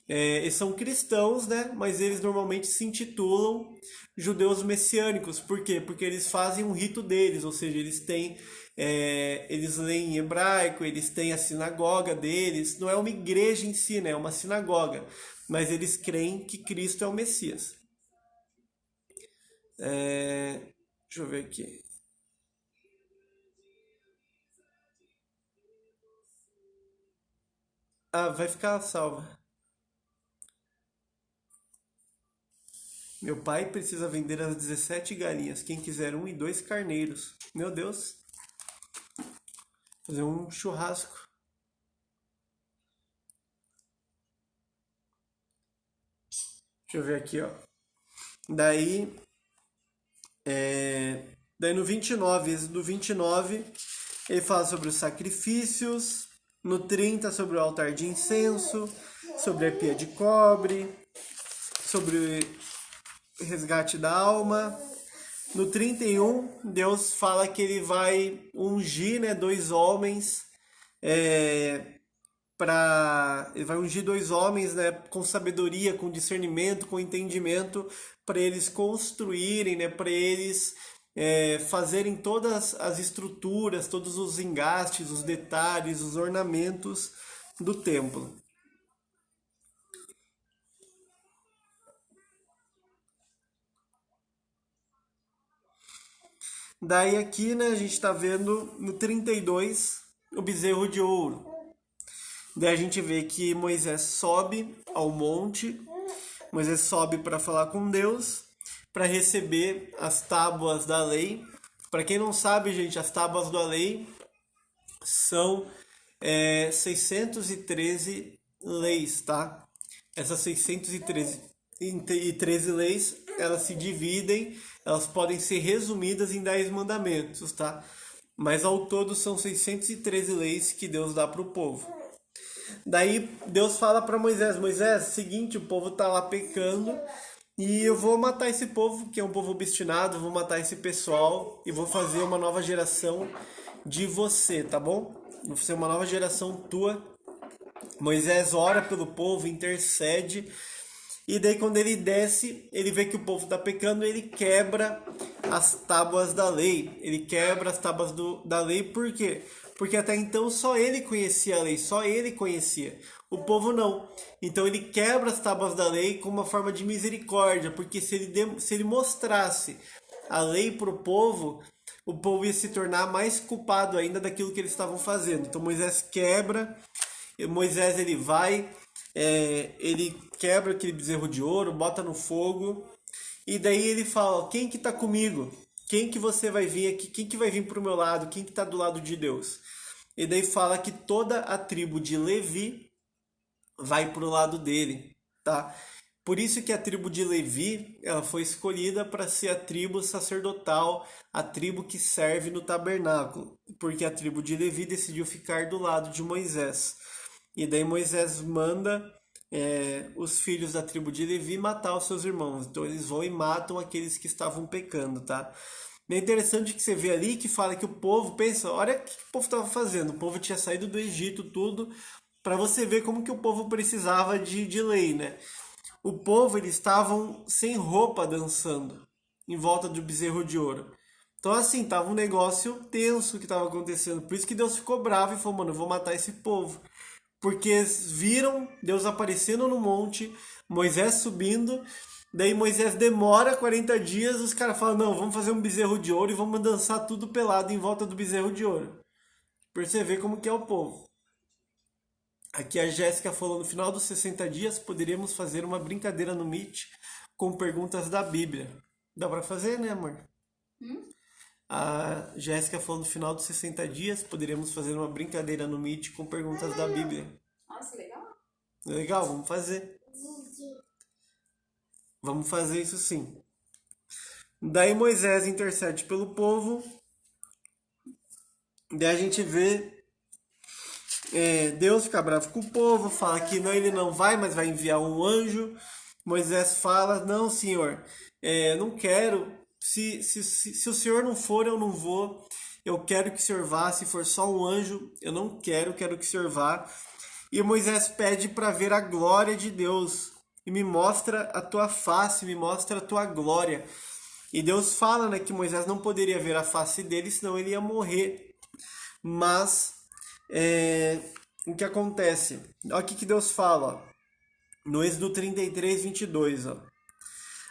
Eles são cristãos, né? Mas eles normalmente se intitulam judeus messiânicos. Por quê? Porque eles fazem um rito deles, ou seja, eles leem em hebraico, eles têm a sinagoga deles. Não é uma igreja em si, né? É uma sinagoga. Mas eles creem que Cristo é o Messias. Deixa eu ver aqui. Vai ficar salva. Meu pai precisa vender as 17 galinhas. Quem quiser 1 e 2 carneiros. Meu Deus. Fazer um churrasco. Deixa eu ver aqui, ó. Daí no 29, Êxodo 29, ele fala sobre os sacrifícios. No 30, sobre o altar de incenso. Sobre a pia de cobre. Sobre resgate da alma. No 31, Deus fala que ele vai ungir, né, 2 homens ele vai ungir 2 homens, né, com sabedoria, com discernimento, com entendimento, para eles construírem, né, para eles fazerem todas as estruturas, todos os engastes, os detalhes, os ornamentos do templo. Daí aqui, né, a gente está vendo no 32 o bezerro de ouro. Daí a gente vê que Moisés sobe ao monte, Moisés sobe para falar com Deus, para receber as tábuas da lei. Para quem não sabe, gente, as tábuas da lei são 613 leis, tá? Essas 613 leis, elas se dividem, elas podem ser resumidas em 10 mandamentos, tá? Mas ao todo são 613 leis que Deus dá para o povo. Daí Deus fala para Moisés, seguinte, o povo tá lá pecando e eu vou matar esse povo, que é um povo obstinado, vou matar esse pessoal e vou fazer uma nova geração de você, tá bom? Vou fazer uma nova geração tua. Moisés ora pelo povo, intercede. E daí quando ele desce, ele vê que o povo está pecando, ele quebra as tábuas da lei. Ele quebra as tábuas da lei, por quê? Porque até então só ele conhecia a lei, só ele conhecia. O povo não. Então ele quebra as tábuas da lei como uma forma de misericórdia, porque se ele mostrasse a lei para o povo ia se tornar mais culpado ainda daquilo que eles estavam fazendo. Então Moisés quebra, Moisés ele vai... ele quebra aquele bezerro de ouro, bota no fogo, e daí ele fala, quem que tá comigo? Quem que você vai vir aqui? Quem que vai vir pro meu lado? Quem que tá do lado de Deus? E daí fala que toda a tribo de Levi vai pro lado dele, tá? Por isso que a tribo de Levi, ela foi escolhida para ser a tribo sacerdotal, a tribo que serve no tabernáculo, porque a tribo de Levi decidiu ficar do lado de Moisés. E daí Moisés manda os filhos da tribo de Levi matar os seus irmãos. Então eles vão e matam aqueles que estavam pecando, tá? É interessante que você vê ali que fala que o povo, pensa, olha o que o povo estava fazendo. O povo tinha saído do Egito, tudo, para você ver como que o povo precisava de lei, né? O povo, eles estavam sem roupa dançando em volta do bezerro de ouro. Então assim, tava um negócio tenso que estava acontecendo. Por isso que Deus ficou bravo e falou, mano, eu vou matar esse povo. porque viram Deus aparecendo no monte, Moisés subindo, daí Moisés demora 40 dias, os caras falam, não, vamos fazer um bezerro de ouro e vamos dançar tudo pelado em volta do bezerro de ouro. Pra você ver como que é o povo. Aqui a Jéssica falou, no final dos 60 dias poderíamos fazer uma brincadeira no Meet com perguntas da Bíblia. Dá pra fazer, né, amor? A Jéssica falou, no final dos 60 dias poderíamos fazer uma brincadeira no Meet com perguntas da Bíblia. Nossa, legal. Legal, vamos fazer. Vamos fazer isso sim. Daí Moisés intercede pelo povo. Daí a gente vê Deus fica bravo com o povo, fala que não, ele não vai, mas vai enviar um anjo. Moisés fala, não, senhor, não quero. Se o senhor não for, eu não vou. Eu quero que o senhor vá. Se for só um anjo, eu não quero, quero que o senhor vá. E Moisés pede para ver a glória de Deus. E me mostra a tua face, me mostra a tua glória. E Deus fala, né, que Moisés não poderia ver a face dele, senão ele ia morrer. Mas o que acontece? Olha o que Deus fala, ó, no Êxodo 33, 22. Ó.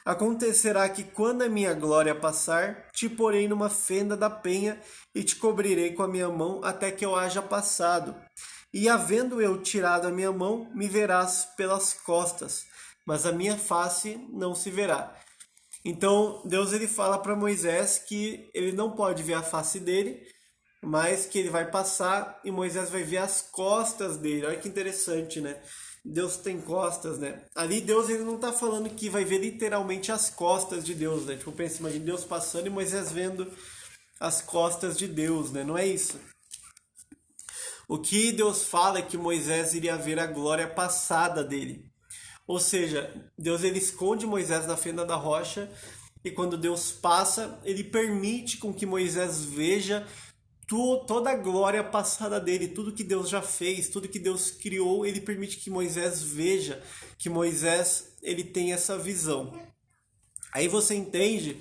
Acontecerá que quando a minha glória passar, te porei numa fenda da penha e te cobrirei com a minha mão até que eu haja passado. E havendo eu tirado a minha mão, me verás pelas costas, mas a minha face não se verá. Então Deus ele fala para Moisés que ele não pode ver a face dele, mas que ele vai passar e Moisés vai ver as costas dele. Olha que interessante, né? Deus tem costas, né? Ali Deus ele não tá falando que vai ver literalmente as costas de Deus, né? Tipo, pensa, imagina Deus passando e Moisés vendo as costas de Deus, né? Não é isso. O que Deus fala é que Moisés iria ver a glória passada dele. Ou seja, Deus ele esconde Moisés na fenda da rocha e quando Deus passa, ele permite com que Moisés veja toda a glória passada dele, tudo que Deus já fez, tudo que Deus criou, ele permite que Moisés veja, que Moisés ele tem essa visão. Aí você entende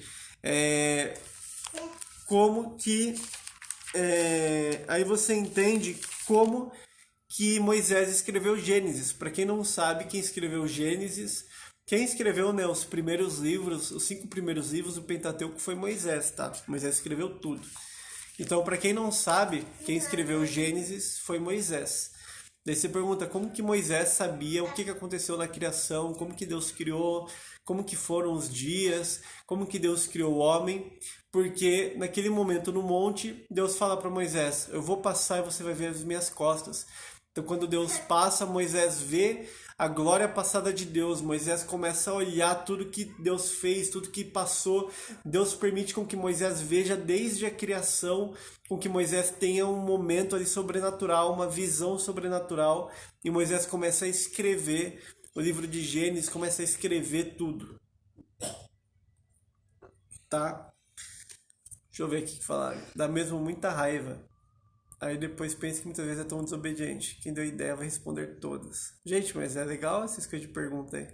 como que Moisés escreveu Gênesis. Para quem não sabe, quem escreveu Gênesis, quem escreveu, né, os primeiros livros, os 5 primeiros livros do Pentateuco foi Moisés, tá? Moisés escreveu tudo. Então, para quem não sabe, quem escreveu Gênesis foi Moisés. Daí você pergunta como que Moisés sabia o que aconteceu na criação, como que Deus criou, como que foram os dias, como que Deus criou o homem. Porque naquele momento no monte, Deus fala para Moisés, eu vou passar e você vai ver as minhas costas. Então quando Deus passa, Moisés vê a glória passada de Deus. Moisés começa a olhar tudo que Deus fez, tudo que passou. Deus permite com que Moisés veja desde a criação, com que Moisés tenha um momento ali sobrenatural, uma visão sobrenatural. E Moisés começa a escrever o livro de Gênesis, começa a escrever tudo. Tá? Deixa eu ver aqui o que falar. Dá mesmo muita raiva. Aí depois pensa que muitas vezes é tão desobediente. Quem deu ideia vai responder todas. Gente, mas é legal essas coisas de pergunta aí.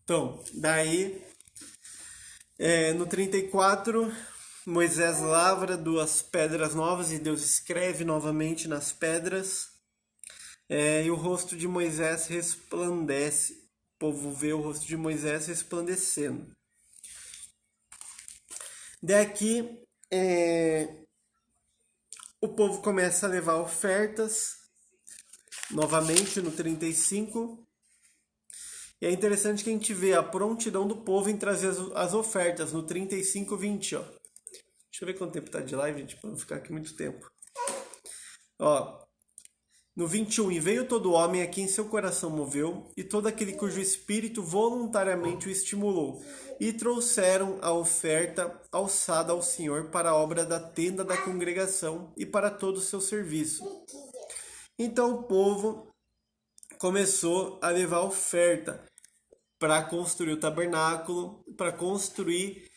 Então, daí, no 34, Moisés lavra 2 pedras novas e Deus escreve novamente nas pedras. E o rosto de Moisés resplandece. O povo vê o rosto de Moisés resplandecendo. Daqui, o povo começa a levar ofertas, novamente no 35. E é interessante que a gente vê a prontidão do povo em trazer as ofertas, no 35, 20. Ó. Deixa eu ver quanto tempo tá de live, gente, para não ficar aqui muito tempo. Ó, no 21, e veio todo homem a quem seu coração moveu, e todo aquele cujo espírito voluntariamente o estimulou, e trouxeram a oferta alçada ao Senhor para a obra da tenda da congregação e para todo o seu serviço. Então o povo começou a levar oferta para construir o tabernáculo, para construir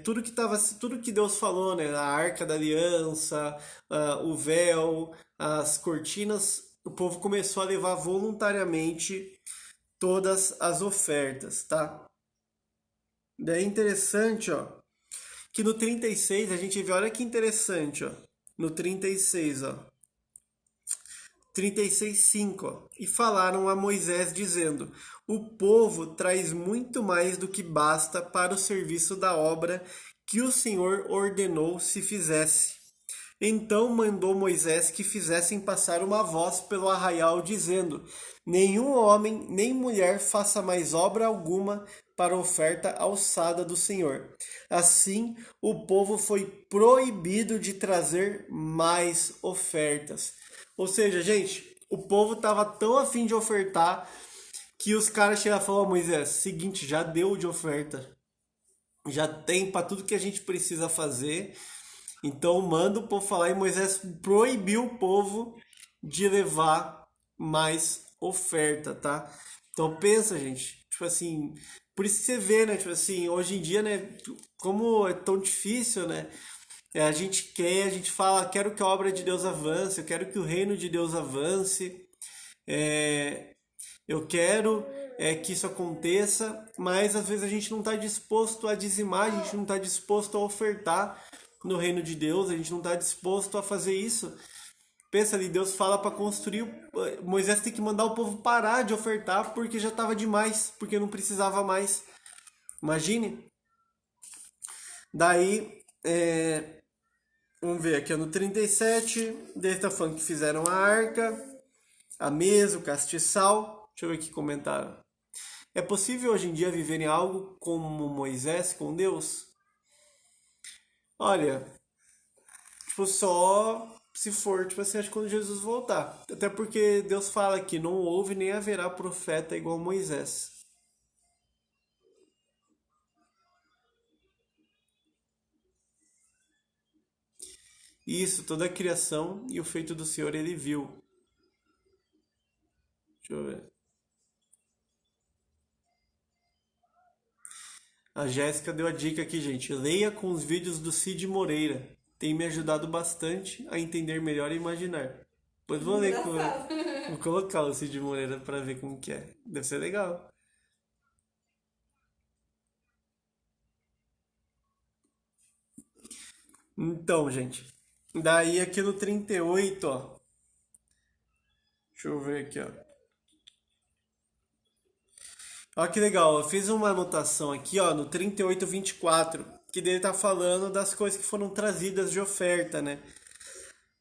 tudo que Deus falou, né? A Arca da Aliança, o véu, as cortinas. O povo começou a levar voluntariamente todas as ofertas, tá? Daí é interessante, ó, que no 36 a gente vê, olha que interessante, ó. No 36, ó. 36:5, ó. E falaram a Moisés dizendo: o povo traz muito mais do que basta para o serviço da obra que o Senhor ordenou se fizesse. Então mandou Moisés que fizessem passar uma voz pelo arraial, dizendo: nenhum homem nem mulher faça mais obra alguma para oferta alçada do Senhor. Assim, o povo foi proibido de trazer mais ofertas. Ou seja, gente, o povo estava tão afim de ofertar que os caras chegaram e falaram: "Ó, Moisés, seguinte, já deu de oferta. Já tem para tudo que a gente precisa fazer. Então manda o povo falar", e Moisés proibiu o povo de levar mais oferta, tá? Então pensa, gente, tipo assim, por isso que você vê, né, tipo assim, hoje em dia, né, como é tão difícil, né? A gente quer, a gente fala: quero que a obra de Deus avance, eu quero que o reino de Deus avance, é, eu quero que isso aconteça, mas às vezes a gente não está disposto a dizimar, a gente não está disposto a ofertar no reino de Deus, a gente não está disposto a fazer isso. Pensa ali, Deus fala para construir, Moisés tem que mandar o povo parar de ofertar porque já estava demais, porque não precisava mais. Imagine. Daí, vamos ver aqui no 37, daí está falando que fizeram a arca, a mesa, o castiçal. Deixa eu ver aqui comentaram. É possível hoje em dia viver em algo como Moisés com Deus? Olha, tipo, só se for, tipo assim, acho que quando Jesus voltar. Até porque Deus fala que não houve nem haverá profeta igual Moisés. Isso, toda a criação e o feito do Senhor ele viu. Deixa eu ver. A Jéssica deu a dica aqui, gente. Leia com os vídeos do Cid Moreira. Tem me ajudado bastante a entender melhor e imaginar. Pois vou ler com... Vou colocar o Cid Moreira pra ver como que é. Deve ser legal. Então, gente. Daí aqui no 38, ó. Deixa eu ver aqui, ó. Olha que legal, eu fiz uma anotação aqui, ó, no 38:24, que dele tá falando das coisas que foram trazidas de oferta, né?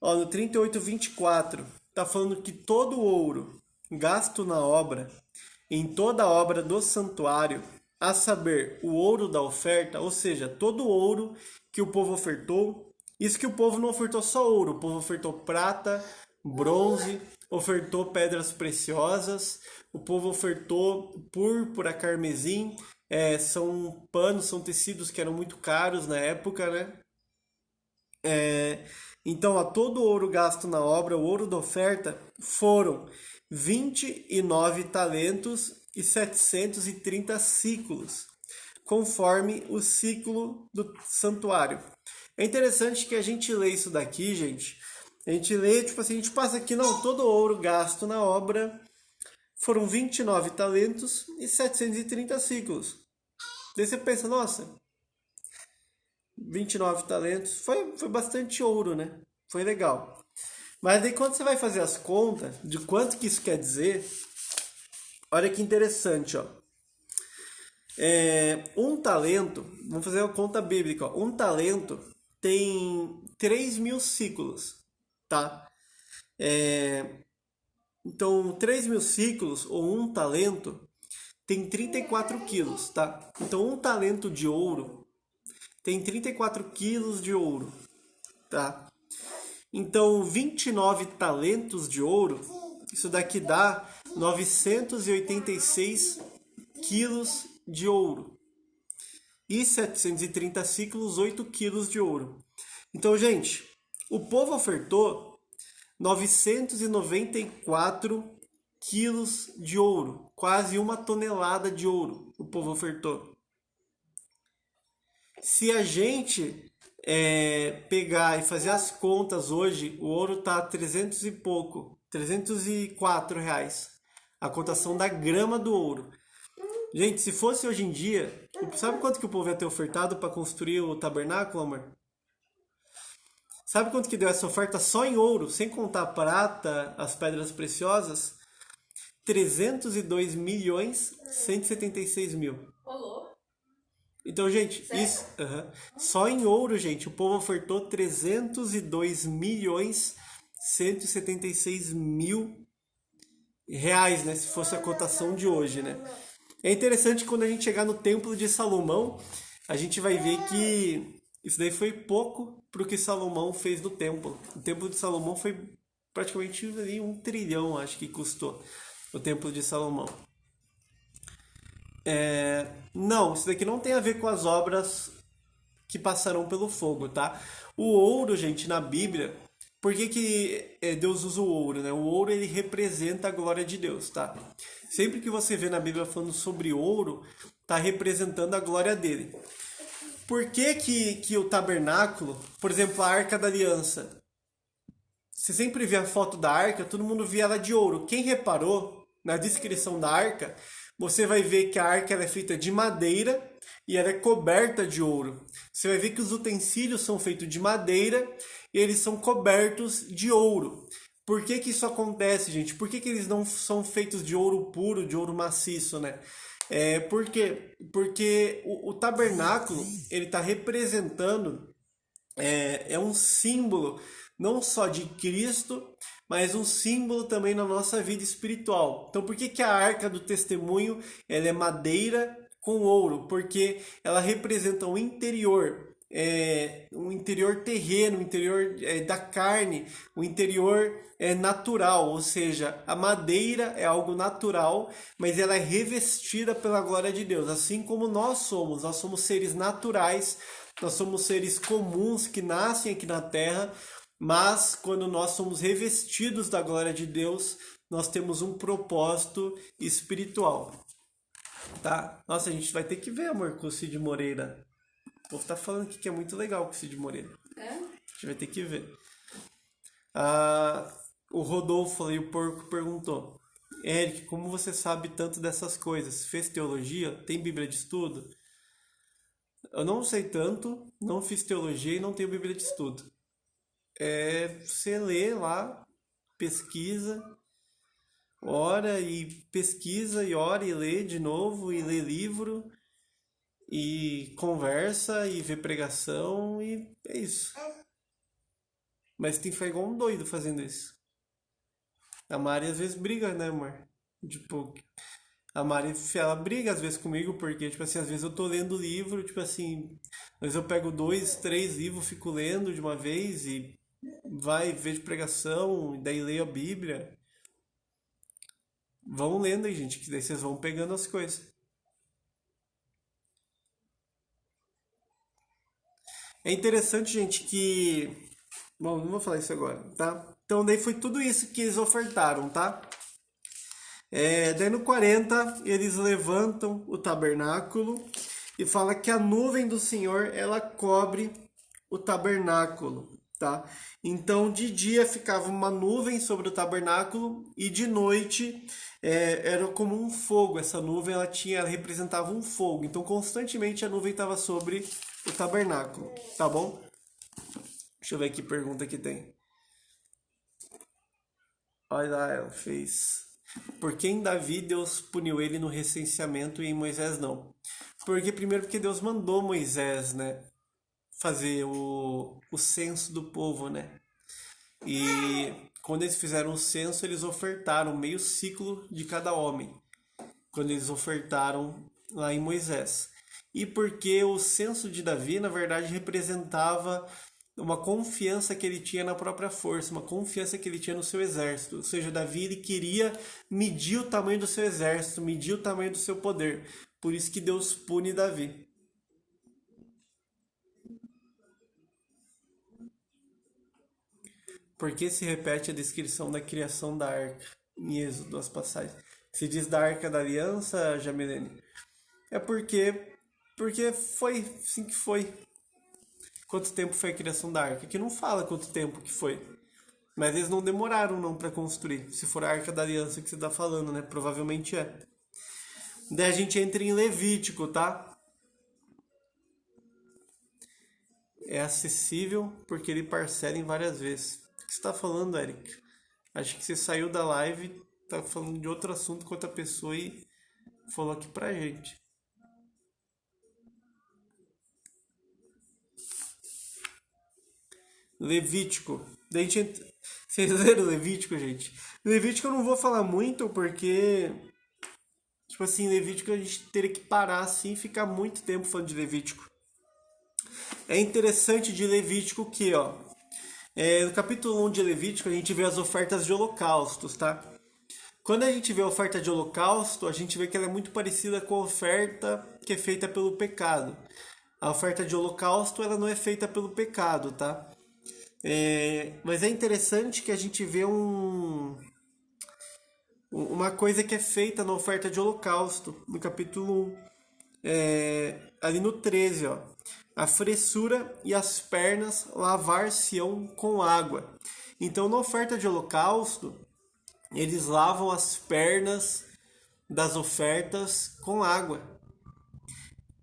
Ó, no 38:24, tá falando que todo o ouro gasto na obra, em toda a obra do santuário, a saber, o ouro da oferta, ou seja, todo o ouro que o povo ofertou, isso que o povo não ofertou só ouro, o povo ofertou prata, bronze, ofertou pedras preciosas, o povo ofertou púrpura, carmesim, são panos, são tecidos que eram muito caros na época, né? Então, a todo o ouro gasto na obra, o ouro da oferta, foram 29 talentos e 730 ciclos, conforme o ciclo do santuário. É interessante que a gente lê isso daqui, gente. A gente lê, tipo assim, a gente passa aqui, não, todo o ouro gasto na obra foram 29 talentos e 730 ciclos. Daí você pensa, nossa, 29 talentos, foi bastante ouro, né? Foi legal. Mas daí quando você vai fazer as contas de quanto que isso quer dizer, olha que interessante, ó. Um talento, vamos fazer uma conta bíblica, ó. Um talento tem 3.000 ciclos, tá? Então, 3.000 ciclos ou um talento tem 34 quilos, tá? Então, um talento de ouro tem 34 quilos de ouro, tá? Então, 29 talentos de ouro, isso daqui dá 986 quilos de ouro. E 730 ciclos, 8 quilos de ouro. Então, gente, o povo ofertou 994 quilos de ouro. Quase 1 tonelada de ouro o povo ofertou. Se a gente pegar e fazer as contas hoje, o ouro tá 300 e pouco, 304 reais. A cotação da grama do ouro. Gente, se fosse hoje em dia, sabe quanto que o povo ia ter ofertado para construir o tabernáculo, amor? Sabe quanto que deu essa oferta só em ouro, sem contar a prata, as pedras preciosas? 302 milhões 176 mil. Rolou. Então, gente, Sério? isso só em ouro, gente, o povo ofertou 302 milhões 176 mil reais, né? Se fosse a cotação de hoje, né? É interessante que quando a gente chegar no Templo de Salomão, a gente vai ver que isso daí foi pouco pro que Salomão fez no templo. O Templo de Salomão foi praticamente ali 1 trilhão, acho que custou o Templo de Salomão. Não, isso daqui não tem a ver com as obras que passarão pelo fogo, tá? O ouro, gente, na Bíblia, por que que Deus usa o ouro, né? O ouro, ele representa a glória de Deus, tá? Sempre que você vê na Bíblia falando sobre ouro, tá representando a glória dele. Por que que o tabernáculo, por exemplo, a Arca da Aliança, você sempre vê a foto da arca, todo mundo vê ela de ouro. Quem reparou na descrição da arca, você vai ver que a arca ela é feita de madeira e ela é coberta de ouro. Você vai ver que os utensílios são feitos de madeira e eles são cobertos de ouro. Por que que isso acontece, gente? Por que que eles não são feitos de ouro puro, de ouro maciço, né? Porque o tabernáculo ele está representando é um símbolo não só de Cristo, mas um símbolo também na nossa vida espiritual. Então, por que que a arca do testemunho ela é madeira com ouro? Porque ela representa um interior terreno, um interior da carne, um interior natural, ou seja, a madeira é algo natural, mas ela é revestida pela glória de Deus, assim como nós somos seres naturais, nós somos seres comuns que nascem aqui na Terra, mas quando nós somos revestidos da glória de Deus, nós temos um propósito espiritual, tá? Nossa, a gente vai ter que ver, amor, com o Cid Moreira. O povo tá falando aqui que é muito legal com o Cid Moreira. É? A gente vai ter que ver. O Rodolfo ali, o porco, perguntou: Eric, como você sabe tanto dessas coisas? Fez teologia? Tem Bíblia de estudo? Eu não sei tanto, não fiz teologia e não tenho Bíblia de estudo. Você lê lá, pesquisa, ora e pesquisa e ora e lê de novo e lê livro e conversa e vê pregação e é isso. Mas tem que ficar igual um doido fazendo isso. A Mari às vezes briga, né, amor? Tipo, a Mari, ela briga às vezes comigo porque, tipo assim, às vezes eu tô lendo livro, tipo assim, às vezes eu pego 2, 3 livros, fico lendo de uma vez e vai ver de pregação, e daí leio a Bíblia. Vão lendo aí, gente, que daí vocês vão pegando as coisas. É interessante, gente, que... Bom, não vou falar isso agora, tá? Então, daí foi tudo isso que eles ofertaram, tá? Daí no 40, eles levantam o tabernáculo e fala que a nuvem do Senhor, ela cobre o tabernáculo, tá? Então, de dia ficava uma nuvem sobre o tabernáculo e de noite era como um fogo. Essa nuvem, ela representava um fogo. Então, constantemente a nuvem estava sobre o tabernáculo, tá bom? Deixa eu ver que pergunta que tem. Olha lá, ela fez. Por que em Davi Deus puniu ele no recenseamento e em Moisés não? Porque Deus mandou Moisés, né, fazer o censo do povo, né? E quando eles fizeram o censo, eles ofertaram meio ciclo de cada homem. Quando eles ofertaram lá em Moisés. E porque o censo de Davi, na verdade, representava uma confiança que ele tinha na própria força, uma confiança que ele tinha no seu exército. Ou seja, Davi ele queria medir o tamanho do seu exército, medir o tamanho do seu poder. Por isso que Deus pune Davi. Por que se repete a descrição da criação da arca em Êxodo, as passagens? Se diz da arca da aliança, Jamilene? É porque foi assim que foi. Quanto tempo foi a criação da arca? Aqui não fala quanto tempo que foi. Mas eles não demoraram não para construir. Se for a arca da aliança que você está falando, né? Provavelmente é. Daí a gente entra em Levítico, tá? É acessível porque ele parcela em várias vezes. O que você tá falando, Eric? Acho que você saiu da live, tá falando de outro assunto com outra pessoa e falou aqui pra gente. Levítico. Daí a gente... Vocês leram Levítico, gente? Levítico eu não vou falar muito porque, tipo assim, Levítico a gente teria que parar assim e ficar muito tempo falando de Levítico. É interessante de Levítico que, ó, no capítulo 1 de Levítico a gente vê as ofertas de holocaustos, tá? Quando a gente vê a oferta de holocausto, a gente vê que ela é muito parecida com a oferta que é feita pelo pecado. A oferta de holocausto, ela não é feita pelo pecado, tá? Mas é interessante que a gente vê uma coisa que é feita na oferta de holocausto, no capítulo 1. Ali no 13, ó. A fressura e as pernas lavar-se-ão com água. Então, na oferta de holocausto, eles lavam as pernas das ofertas com água.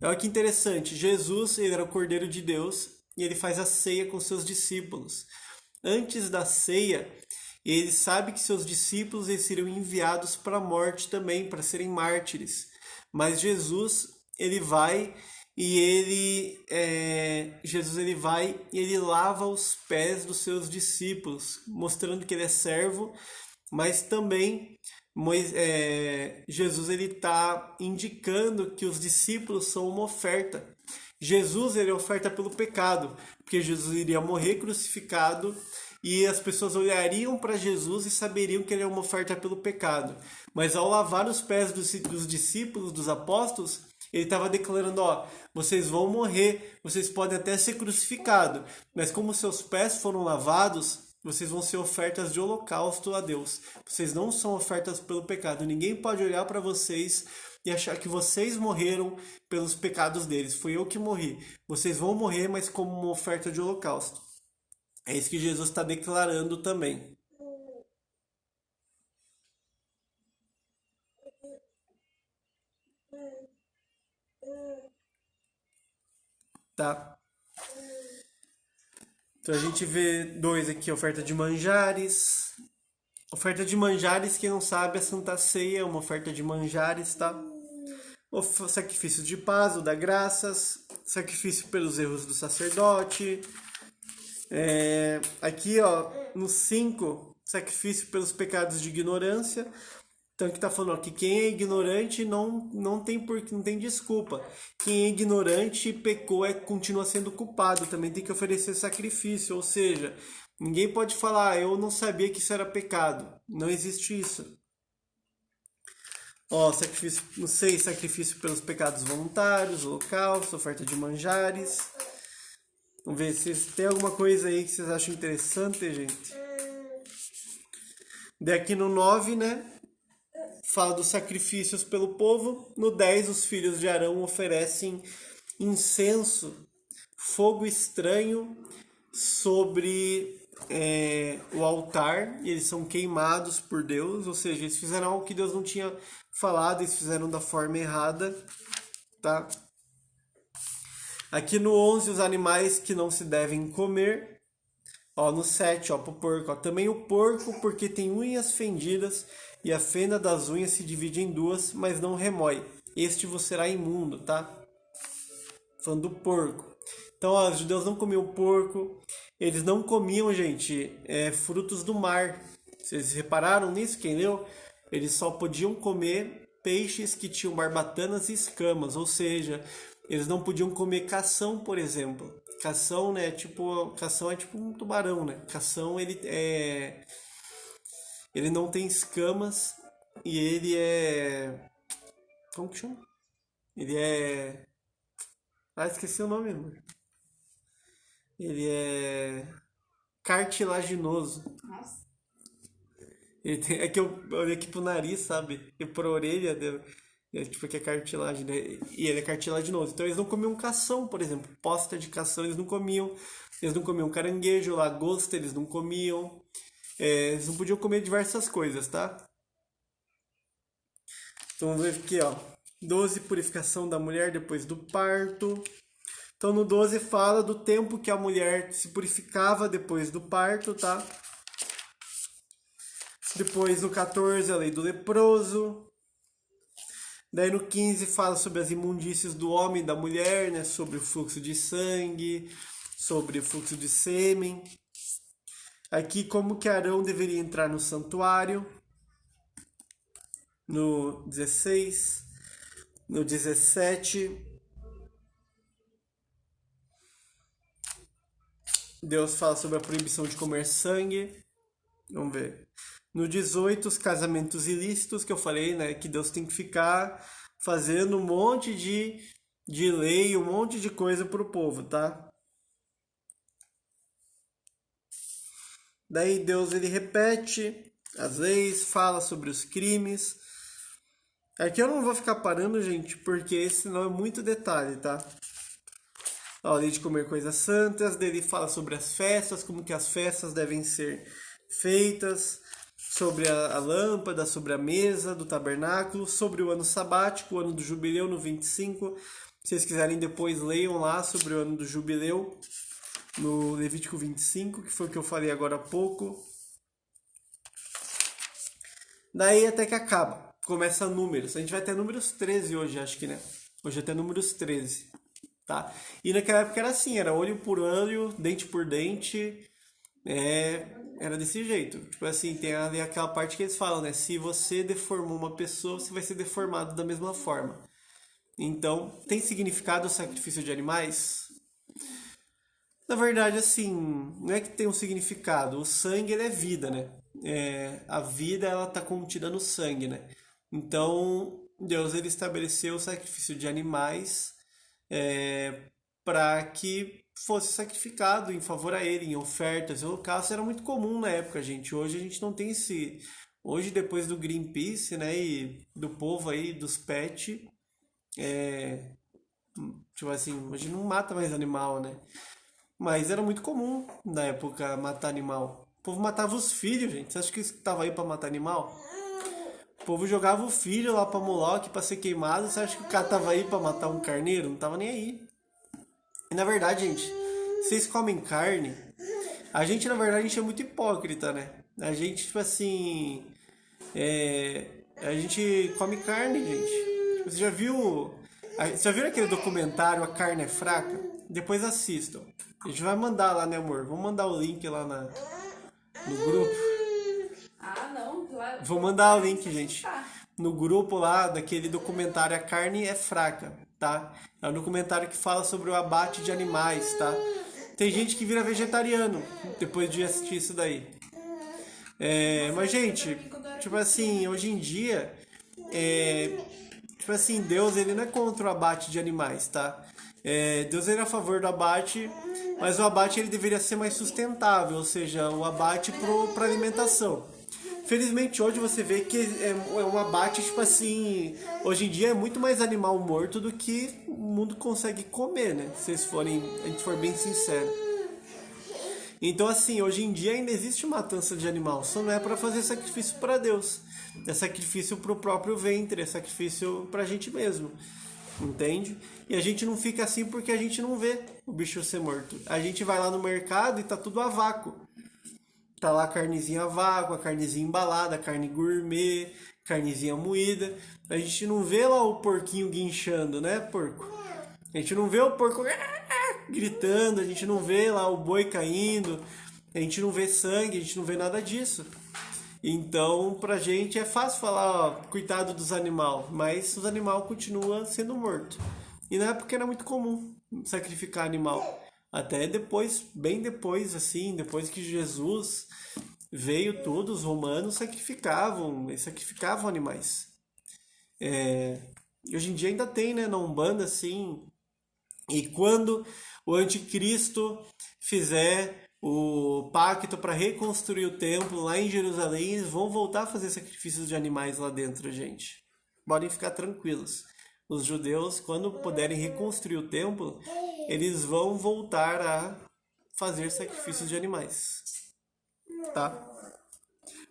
Olha que interessante. Jesus, ele era o Cordeiro de Deus e ele faz a ceia com seus discípulos. Antes da ceia, ele sabe que seus discípulos eles seriam enviados para a morte também, para serem mártires. Mas Jesus, ele vai e ele lava os pés dos seus discípulos, mostrando que ele é servo, mas também Jesus ele está indicando que os discípulos são uma oferta. Jesus ele é oferta pelo pecado, porque Jesus iria morrer crucificado e as pessoas olhariam para Jesus e saberiam que ele é uma oferta pelo pecado. Mas ao lavar os pés dos discípulos, dos apóstolos, ele estava declarando, ó, vocês vão morrer, vocês podem até ser crucificados, mas como seus pés foram lavados, vocês vão ser ofertas de holocausto a Deus. Vocês não são ofertas pelo pecado. Ninguém pode olhar para vocês e achar que vocês morreram pelos pecados deles. Foi eu que morri. Vocês vão morrer, mas como uma oferta de holocausto. É isso que Jesus está declarando também. Tá? Então a gente vê dois aqui, oferta de manjares. Oferta de manjares, quem não sabe, a Santa Ceia é uma oferta de manjares, tá? O sacrifício de paz, o da graças, sacrifício pelos erros do sacerdote. Aqui, ó, no 5, sacrifício pelos pecados de ignorância. Então aqui tá falando ó, que quem é ignorante não tem desculpa. Quem é ignorante e pecou continua sendo culpado, também tem que oferecer sacrifício. Ou seja, ninguém pode falar, eu não sabia que isso era pecado. Não existe isso. Ó, sacrifício, não sei, sacrifício pelos pecados voluntários, holocausto, oferta de manjares. Vamos ver se tem alguma coisa aí que vocês acham interessante, gente. Daí aqui no 9, né? Fala dos sacrifícios pelo povo. No 10, os filhos de Arão oferecem incenso, fogo estranho sobre o altar. E eles são queimados por Deus. Ou seja, eles fizeram algo que Deus não tinha falado. Eles fizeram da forma errada. Tá? Aqui no 11, os animais que não se devem comer. Ó, no 7, ó, pro porco. Ó, também o porco, porque tem unhas fendidas e a fenda das unhas se divide em duas, mas não remói. Este vos será imundo, tá? Falando do porco. Então, ó, os judeus não comiam porco. Eles não comiam, gente, frutos do mar. Vocês repararam nisso? Quem leu? Eles só podiam comer peixes que tinham barbatanas e escamas. Ou seja, eles não podiam comer cação, por exemplo. Cação, né? Cação é tipo um tubarão, né? Cação, ele não tem escamas e ele é... Como que chama? Ele é... Ah, esqueci o nome, mano. Ele é cartilaginoso. Nossa. É que eu olhei aqui pro nariz, sabe? E pra orelha dele. Tipo, que é cartilagem, né? E ele é cartilaginoso. Então eles não comiam cação, por exemplo. Posta de cação eles não comiam. Eles não comiam caranguejo, lagosta eles não comiam. Eles não podiam comer diversas coisas, tá? Então vamos ver aqui, ó. 12, purificação da mulher depois do parto. Então no 12 fala do tempo que a mulher se purificava depois do parto, tá? Depois no 14 a lei do leproso. Daí no 15 fala sobre as imundícies do homem e da mulher, né? Sobre o fluxo de sangue, sobre o fluxo de sêmen. Aqui como que Arão deveria entrar no santuário. No 16, no 17, Deus fala sobre a proibição de comer sangue. Vamos ver. No 18, os casamentos ilícitos, que eu falei, né? Que Deus tem que ficar fazendo um monte de lei, um monte de coisa pro povo, tá? Daí Deus, ele repete as leis, fala sobre os crimes. Aqui eu não vou ficar parando, gente, porque senão é muito detalhe, tá? A lei de comer coisas santas, dele fala sobre as festas, como que as festas devem ser feitas, sobre a lâmpada, sobre a mesa do tabernáculo, sobre o ano sabático, o ano do jubileu no 25. Se vocês quiserem depois leiam lá sobre o ano do jubileu, no Levítico 25, que foi o que eu falei agora há pouco. Daí até que acaba, começa números. A gente vai ter números 13 hoje, acho que, né? Hoje até números 13, tá? E naquela época era assim, era olho por olho, dente por dente, era desse jeito. Tipo assim, tem ali aquela parte que eles falam, né? Se você deformou uma pessoa, você vai ser deformado da mesma forma. Então, tem significado o sacrifício de animais? Na verdade, assim, não é que tem um significado. O sangue, ele é vida, né? A vida, ela tá contida no sangue, né? Então, Deus, ele estabeleceu o sacrifício de animais para que fosse sacrificado em favor a ele, em ofertas. O holocausto era muito comum na época, gente. Hoje a gente não tem esse... Hoje, depois do Greenpeace, né, e do povo aí, dos pets, tipo assim, hoje não mata mais animal, né? Mas era muito comum na época matar animal. O povo matava os filhos, gente. Você acha que isso tava aí pra matar animal? O povo jogava o filho lá pra Moloque pra ser queimado. Você acha que o cara tava aí pra matar um carneiro? Não tava nem aí. E na verdade, gente, vocês comem carne. A gente, na verdade, a gente é muito hipócrita, né? A gente, tipo assim. A gente come carne, gente. Você já viu. Você já viu aquele documentário A Carne é Fraca? Depois assistam. A gente vai mandar lá, né, amor? Vamos mandar o link lá no grupo. Ah, não, claro. Vou mandar o link, gente. No grupo lá daquele documentário A Carne é Fraca, tá? É um documentário que fala sobre o abate de animais, tá? Tem gente que vira vegetariano depois de assistir isso daí. Mas, gente, tipo assim, hoje em dia, tipo assim, Deus, ele não é contra o abate de animais, tá? Deus, ele é a favor do abate, mas o abate, ele deveria ser mais sustentável, ou seja, o abate para alimentação. Felizmente, hoje você vê que é um abate, tipo assim, hoje em dia é muito mais animal morto do que o mundo consegue comer, né? Se a gente for bem sincero. Então, assim, hoje em dia ainda existe matança de animal, só não é para fazer sacrifício para Deus. É sacrifício pro próprio ventre, é sacrifício pra gente mesmo. Entende? E a gente não fica assim porque a gente não vê o bicho ser morto. A gente vai lá no mercado e tá tudo a vácuo. Tá lá a carnezinha a vácuo, a carnezinha embalada, a carne gourmet, carnezinha moída. A gente não vê lá o porquinho guinchando, né, porco? A gente não vê o porco gritando, a gente não vê lá o boi caindo, a gente não vê sangue, a gente não vê nada disso. Então, pra gente é fácil falar, ó, coitado dos animais, mas os animais continuam sendo mortos. E na época era muito comum sacrificar animal. Até depois, bem depois, assim, depois que Jesus veio, todos os romanos sacrificavam animais. Hoje em dia ainda tem, né, na Umbanda, assim. E quando o anticristo fizer o pacto para reconstruir o templo lá em Jerusalém, eles vão voltar a fazer sacrifícios de animais lá dentro, gente. Podem ficar tranquilos. Os judeus, quando puderem reconstruir o templo, eles vão voltar a fazer sacrifícios de animais. Tá?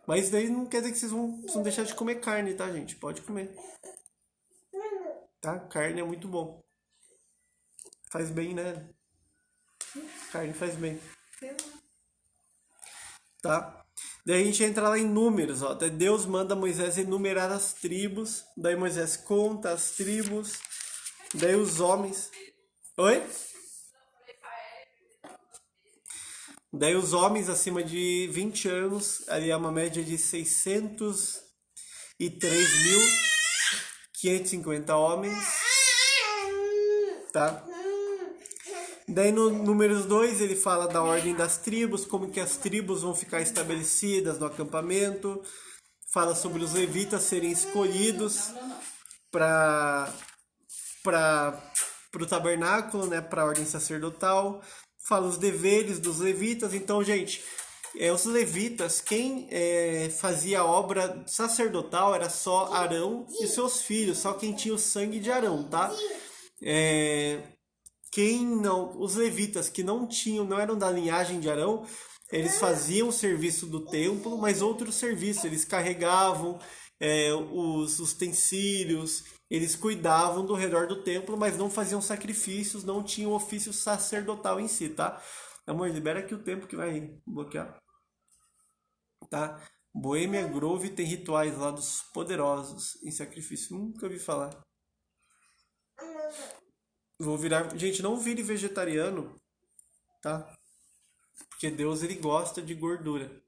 Mas daí não quer dizer que vocês vão deixar de comer carne, tá, gente? Pode comer. tá? Carne é muito bom. Faz bem, né? Carne faz bem, Sei lá. tá? Daí a gente entra lá em números, ó. Daí Deus manda Moisés enumerar as tribos. Daí Moisés conta as tribos. Daí os homens. Oi? Daí os homens acima de 20 anos, ali é uma média de 603.550 homens, tá? Daí no números 2 ele fala da ordem das tribos, como que as tribos vão ficar estabelecidas no acampamento, fala sobre os levitas serem escolhidos para o tabernáculo, né, para a ordem sacerdotal, fala os deveres dos levitas. Então, gente, os levitas, quem fazia a obra sacerdotal era só Arão e seus filhos, só quem tinha o sangue de Arão, tá? Quem não, os levitas que não tinham, não eram da linhagem de Arão, eles faziam o serviço do templo, mas outros serviços, eles carregavam os utensílios, eles cuidavam do redor do templo, mas não faziam sacrifícios, não tinham ofício sacerdotal em si, tá? Amor, libera aqui o tempo que vai bloquear, tá? Bohemia Grove tem rituais lá dos poderosos em sacrifício, nunca ouvi falar. Vou virar. Gente, não vire vegetariano, tá? Porque Deus, ele gosta de gordura.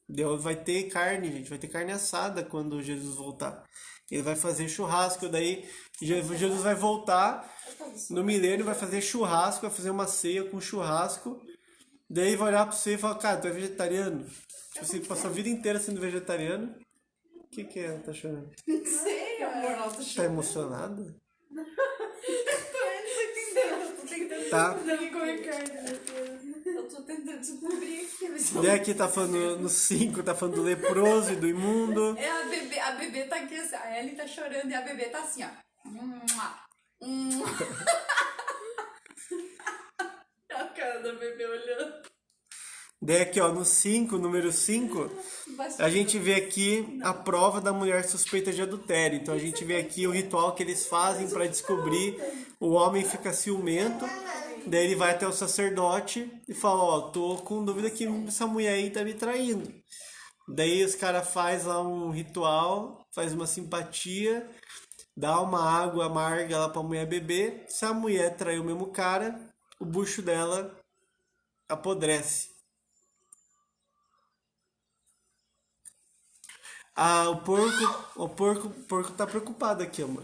Deus vai ter carne, gente. Vai ter carne assada quando Jesus voltar. Ele vai fazer churrasco. Daí Jesus vai voltar no milênio, vai fazer churrasco, vai fazer uma ceia com churrasco. Daí vai olhar pra você e falar, cara, tu é vegetariano? Tipo, você passou a vida inteira sendo vegetariano. O que é? Tá chorando? Não sei, amor. Ela tá Tá emocionada? Tá. Tá? Eu tô tentando descobrir aqui. Daí aqui tá falando no 5, tá falando do leproso e do imundo. A bebê tá aqui assim, a Ellie tá chorando e a bebê tá assim, ó. A cara da bebê olhando. Daí aqui, ó, no 5, número 5, a gente vê aqui a prova da mulher suspeita de adultério. Então a gente vê aqui o ritual que eles fazem para descobrir. O homem fica ciumento, daí ele vai até o sacerdote e fala, ó, tô com dúvida que essa mulher aí tá me traindo. Daí os caras fazem lá um ritual, faz uma simpatia, dá uma água amarga lá pra mulher beber. Se a mulher traiu o mesmo cara, o bucho dela apodrece. Ah, o porco tá preocupado aqui, amor.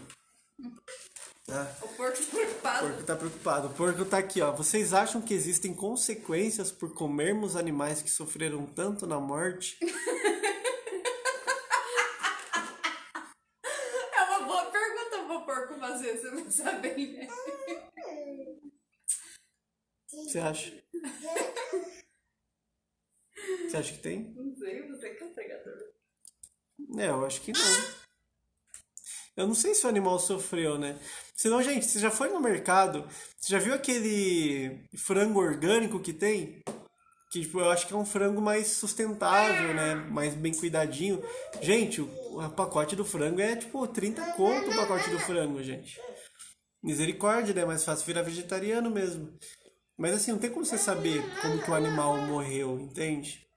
O porco O preocupado. porco tá preocupado. O porco tá aqui, ó. Vocês acham que existem consequências por comermos animais que sofreram tanto na morte? É uma boa pergunta pro porco fazer, você não sabe, né? Você acha? Você acha que tem? Não sei, você que é o pregador. Eu acho que não. Eu não sei se o animal sofreu, né? Senão, gente, você já foi no mercado? Você já viu aquele frango orgânico que tem? Que, tipo, eu acho que é um frango mais sustentável, né? Mais bem cuidadinho. Gente, o pacote do frango é, tipo, 30 conto o pacote do frango, gente. Misericórdia, né? É mais fácil virar vegetariano mesmo. Mas, assim, não tem como você saber como que o animal morreu, entende?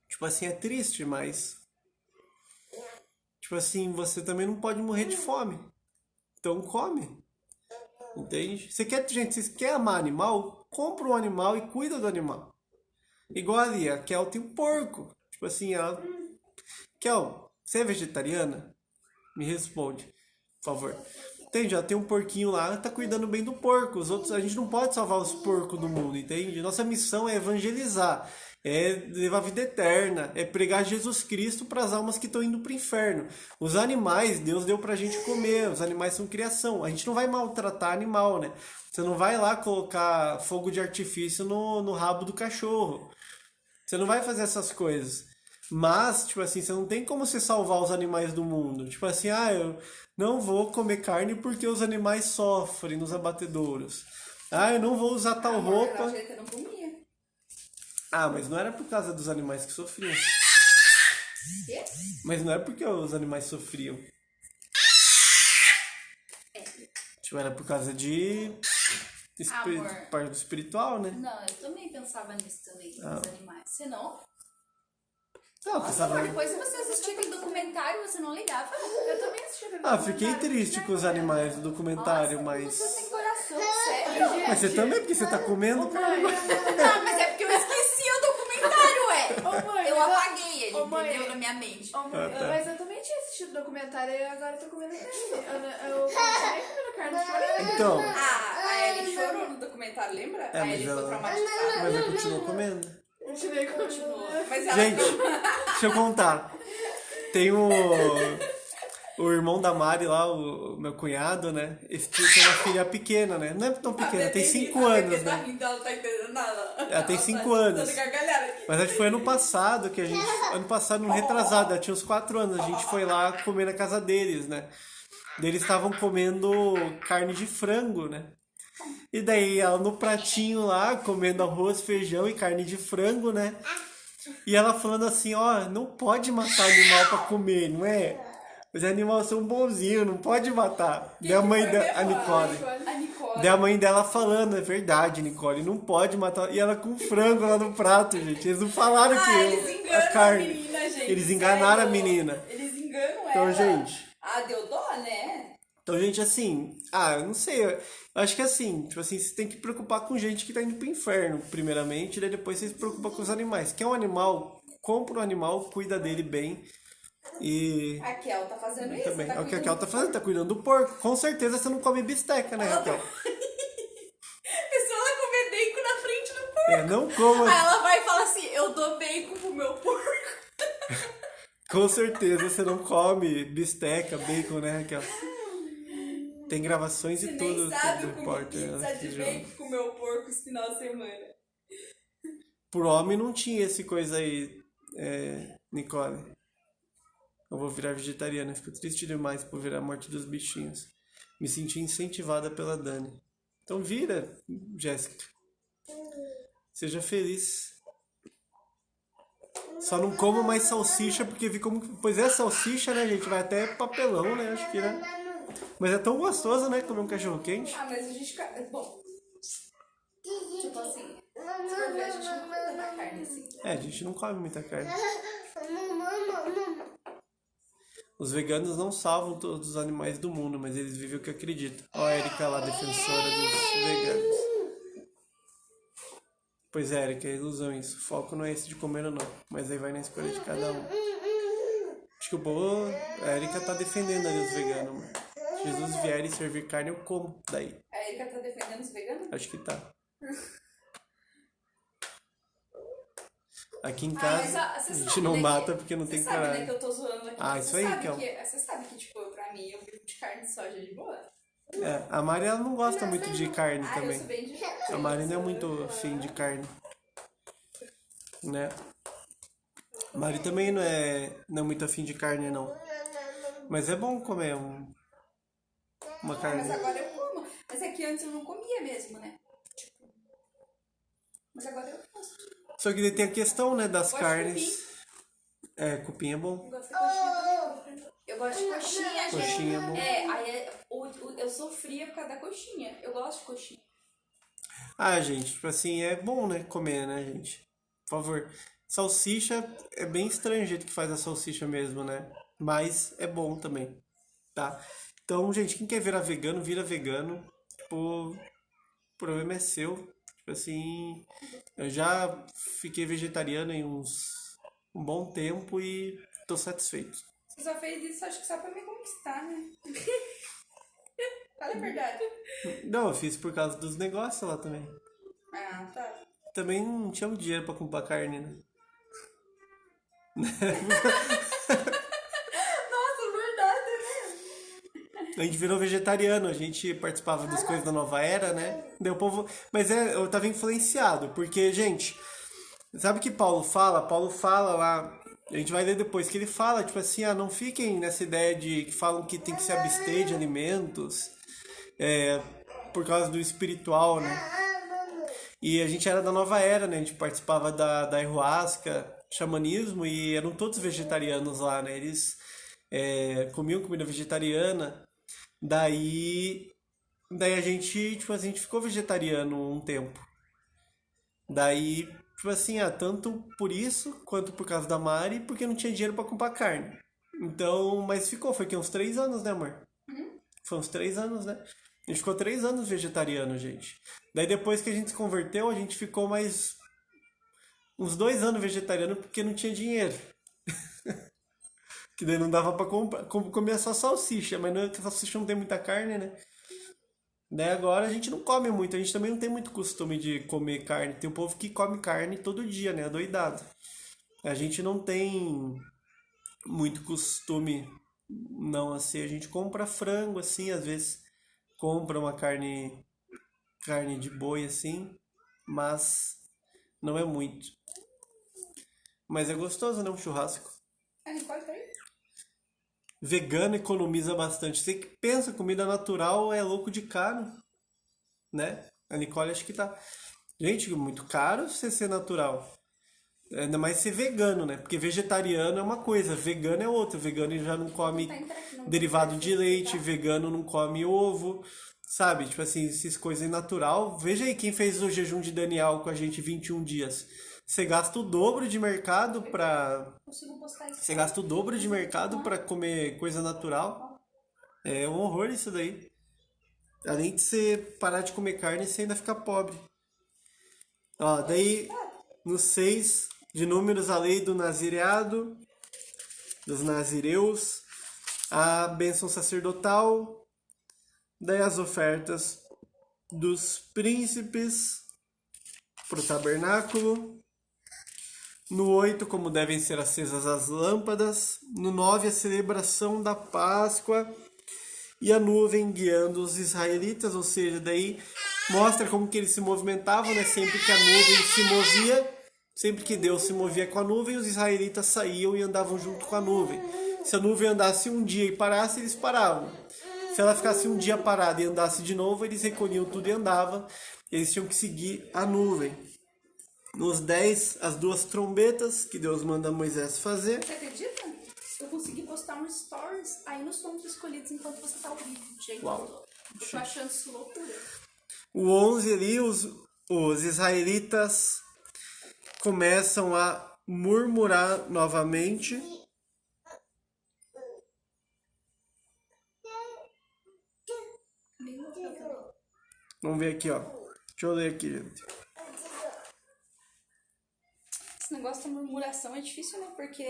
Tipo assim, é triste, mas... Tipo assim, você também não pode morrer de fome. Então come. Entende? Gente, você quer amar animal? Compra um animal e cuida do animal. Igual ali, a Kel tem um porco. Tipo assim, ela... Kel, você é vegetariana? Me responde, por favor. Entende? Ela tem um porquinho lá, ela tá cuidando bem do porco. Os outros, a gente não pode salvar os porcos do mundo, entende? Nossa missão é evangelizar. É levar a vida eterna, é pregar Jesus Cristo para as almas que estão indo para o inferno. Os animais, Deus deu para a gente comer, os animais são criação. A gente não vai maltratar animal, né? Você não vai lá colocar fogo de artifício no rabo do cachorro. Você não vai fazer essas coisas. Mas, tipo assim, você não tem como você salvar os animais do mundo. Tipo assim, eu não vou comer carne porque os animais sofrem nos abatedouros. Eu não vou usar tal roupa. Eu não comia. Mas não era por causa dos animais que sofriam. Quê? Mas não é porque os animais sofriam. Tipo, era por causa de Amor. parte do espiritual, né? Não, eu também pensava nisso também, nos animais. Você não? Não, Nossa, pensava... amor, depois que você assistiu aquele documentário, você não ligava? Eu também assisti aquele Ah, fiquei documentário. triste com os animais do documentário, Nossa, mas... você tem coração, sério? Mas você também, porque você tá comendo, cara. Não, mas é porque eu esqueci o documentário, ué. Ô, mãe, Eu mas apaguei ele, Ô, mãe. entendeu? Na minha mente. Ô, mãe, Ah, tá. mas eu também tinha assistido o documentário e agora eu tô comendo carne. Eu continuei comendo carne, chorei. Então, A Ellie chorou no documentário, lembra? É, A mas Ellie ficou ela- traumatizada. mas eu continuo comendo. Continuei Continuou. comendo. Mas ela Gente, deixa eu contar. Tem o irmão da Mari lá, o meu cunhado, né? Esse tio tem uma filha pequena, né? Não é tão pequena, tem 5 anos, né? Ela tá entendendo nada. Ela tem 5 anos. Dando gargalhada aqui. Mas acho que foi ano passado que a gente. Ano passado, no retrasado, ela tinha uns 4 anos. A gente foi lá comer na casa deles, né? Eles estavam comendo carne de frango, né? E daí ela no pratinho lá, comendo arroz, feijão e carne de frango, né? E ela falando assim, ó, não pode matar animal pra comer, não é? Os animais são bonzinhos, não pode matar. Daí a mãe dela, a Nicole. A Nicole. Daí a mãe dela falando, é verdade, Nicole, não pode matar. E ela com frango lá no prato, gente. Eles não falaram que Eles enganam a carne. a menina, gente. Eles enganaram a sério. menina. Eles enganam Então, ela. gente. Ah, deu dó, né? Então, gente, assim, eu não sei, eu acho que assim, tipo assim, você tem que preocupar com gente que tá indo pro inferno, primeiramente, e daí depois você se preocupa com os animais. Quer um animal, compra um animal, cuida dele bem e... A Kel tá fazendo isso. Também, tá é o que a cuidando- Raquel tá fazendo, tá cuidando do porco. Com certeza você não come bisteca, né, Raquel? Pensou ela comer bacon na frente do porco. É, não coma. Aí ela vai e fala assim, eu dou bacon pro meu porco. Com certeza você não come bisteca, bacon, né, Raquel? Tem gravações Você e nem tudo sabe, do eu comi porco. né, pizza de que jogo. bacon com meu porco esse final de semana. Por homem não tinha esse coisa aí, Nicole. Eu vou virar vegetariana. Fico triste demais por ver a morte dos bichinhos. Me senti incentivada pela Dani. Então vira, Jéssica. Seja feliz. Só não como mais salsicha, porque vi como. Pois é, salsicha, né, gente? Vai até papelão, né? Acho que, né? Mas é tão gostoso, né? Comer um cachorro quente. Ah, mas a gente... Bom, tipo assim, se for ver, a gente não cuida da carne assim. É, a gente não come muita carne. Os veganos não salvam todos os animais do mundo, mas eles vivem o que acreditam. Ó, a Erika lá, defensora dos veganos. Pois é, Erika, é ilusão isso. O foco não é esse de comer ou não, mas aí vai na escolha de cada um. Acho que o povo, a Erika tá defendendo ali os veganos, mano. Se Jesus vier e servir carne, eu como. Daí, A Erika tá defendendo os veganos? acho que tá. Aqui em mas, casa, ó, a você gente sabe, não né, mata que- porque não tem Você sabe, né, coragem. que eu tô zoando aqui. Ah, Você isso aí, sabe Kel. Você sabe que, tipo, pra mim, eu vivo de carne de soja de boa. A Mari ela não gosta muito de carne Ah, eu também. sou bem de A Mari não é muito afim de carne, né? A Mari também não é muito afim de carne, não. Mas é bom comer uma carne. Mas agora eu como. Mas é que antes eu não comia mesmo, né? Tipo, mas agora eu gosto. Só que daí tem a questão, né, das Gosto de carnes. Cupim é bom. Eu gosto de coxinha também. Eu gosto de coxinha, gente. Coxinha é bom. Eu sofria por causa da coxinha. Eu gosto de coxinha. Ah, gente, tipo assim, é bom, né, comer, né, gente? Por favor. Salsicha é bem estranho o jeito que faz a salsicha mesmo, né? Mas é bom também, tá? Então, gente, quem quer virar vegano, vira vegano. Tipo, o problema é seu. Tipo assim, eu já fiquei vegetariano em um bom tempo e tô satisfeito. Você só fez isso, acho que só pra me conquistar, né? Fala a verdade. Não, eu fiz por causa dos negócios lá também. Ah, tá. Também não tinha muito dinheiro pra comprar carne, né? Nossa, verdade, né? A gente virou vegetariano, a gente participava das coisas da Nova Era, né? Daí o povo... Mas eu tava influenciado, porque, gente, sabe o que Paulo fala? Paulo fala lá, a gente vai ler depois, que ele fala, tipo assim, não fiquem nessa ideia de que falam que tem que se abster de alimentos por causa do espiritual, né? E a gente era da Nova Era, né? A gente participava da ayahuasca, xamanismo, e eram todos vegetarianos lá, né? Eles comiam comida vegetariana. Daí Daí a gente, tipo assim, a gente ficou vegetariano um tempo. Daí, tipo assim, tanto por isso, quanto por causa da Mari, porque não tinha dinheiro pra comprar carne. Então, mas ficou, foi que uns 3 anos, né, amor? Foi uns 3 anos, né? A gente ficou 3 anos vegetariano, gente. Daí depois que a gente se converteu, a gente ficou mais uns 2 anos vegetariano porque não tinha dinheiro. Que daí não dava pra comprar, comer só salsicha, mas não, que salsicha não tem muita carne, né? Daí agora a gente não come muito, a gente também não tem muito costume de comer carne. Tem o povo que come carne todo dia, né? Adoidado. A gente não tem muito costume, não, assim. A gente compra frango, assim, às vezes compra uma carne de boi, assim, mas não é muito. Mas é gostoso, né? Um churrasco. A Nicole tá aí? Vegano economiza bastante. Você que pensa, comida natural é louco de caro, né? A Nicole acho que tá. Gente, muito caro você ser natural. Ainda mais ser vegano, né? Porque vegetariano é uma coisa, vegano é outra. Vegano já não come derivado de leite, vegano não come ovo, sabe? Tipo assim, essas coisas natural. Veja aí quem fez o jejum de Daniel com a gente 21 dias. Você gasta o dobro de mercado pra. Consigo postar isso. Você gasta o dobro de mercado pra comer coisa natural. É um horror isso daí. Além de você parar de comer carne, você ainda fica pobre. Ó, daí no 6 de números, a lei do nazireado, dos nazireus, a bênção sacerdotal, daí as ofertas dos príncipes pro tabernáculo. No 8, como devem ser acesas as lâmpadas. No 9, a celebração da Páscoa e a nuvem guiando os israelitas, ou seja, daí mostra como que eles se movimentavam, né? Sempre que a nuvem se movia, sempre que Deus se movia com a nuvem, os israelitas saíam e andavam junto com a nuvem. Se a nuvem andasse um dia e parasse, eles paravam. Se ela ficasse um dia parada e andasse de novo, eles recolhiam tudo e andavam. Eles tinham que seguir a nuvem. Nos 10, as 2 trombetas que Deus manda Moisés fazer. Você acredita? Eu consegui postar um stories aí nos sons escolhidos enquanto você tá ouvindo. Gente, Uau. eu tô achando isso loucura. O 11 ali, os israelitas começam a murmurar novamente. Vamos ver aqui, ó. Deixa eu ler aqui, gente. Esse negócio da murmuração é difícil, né? Porque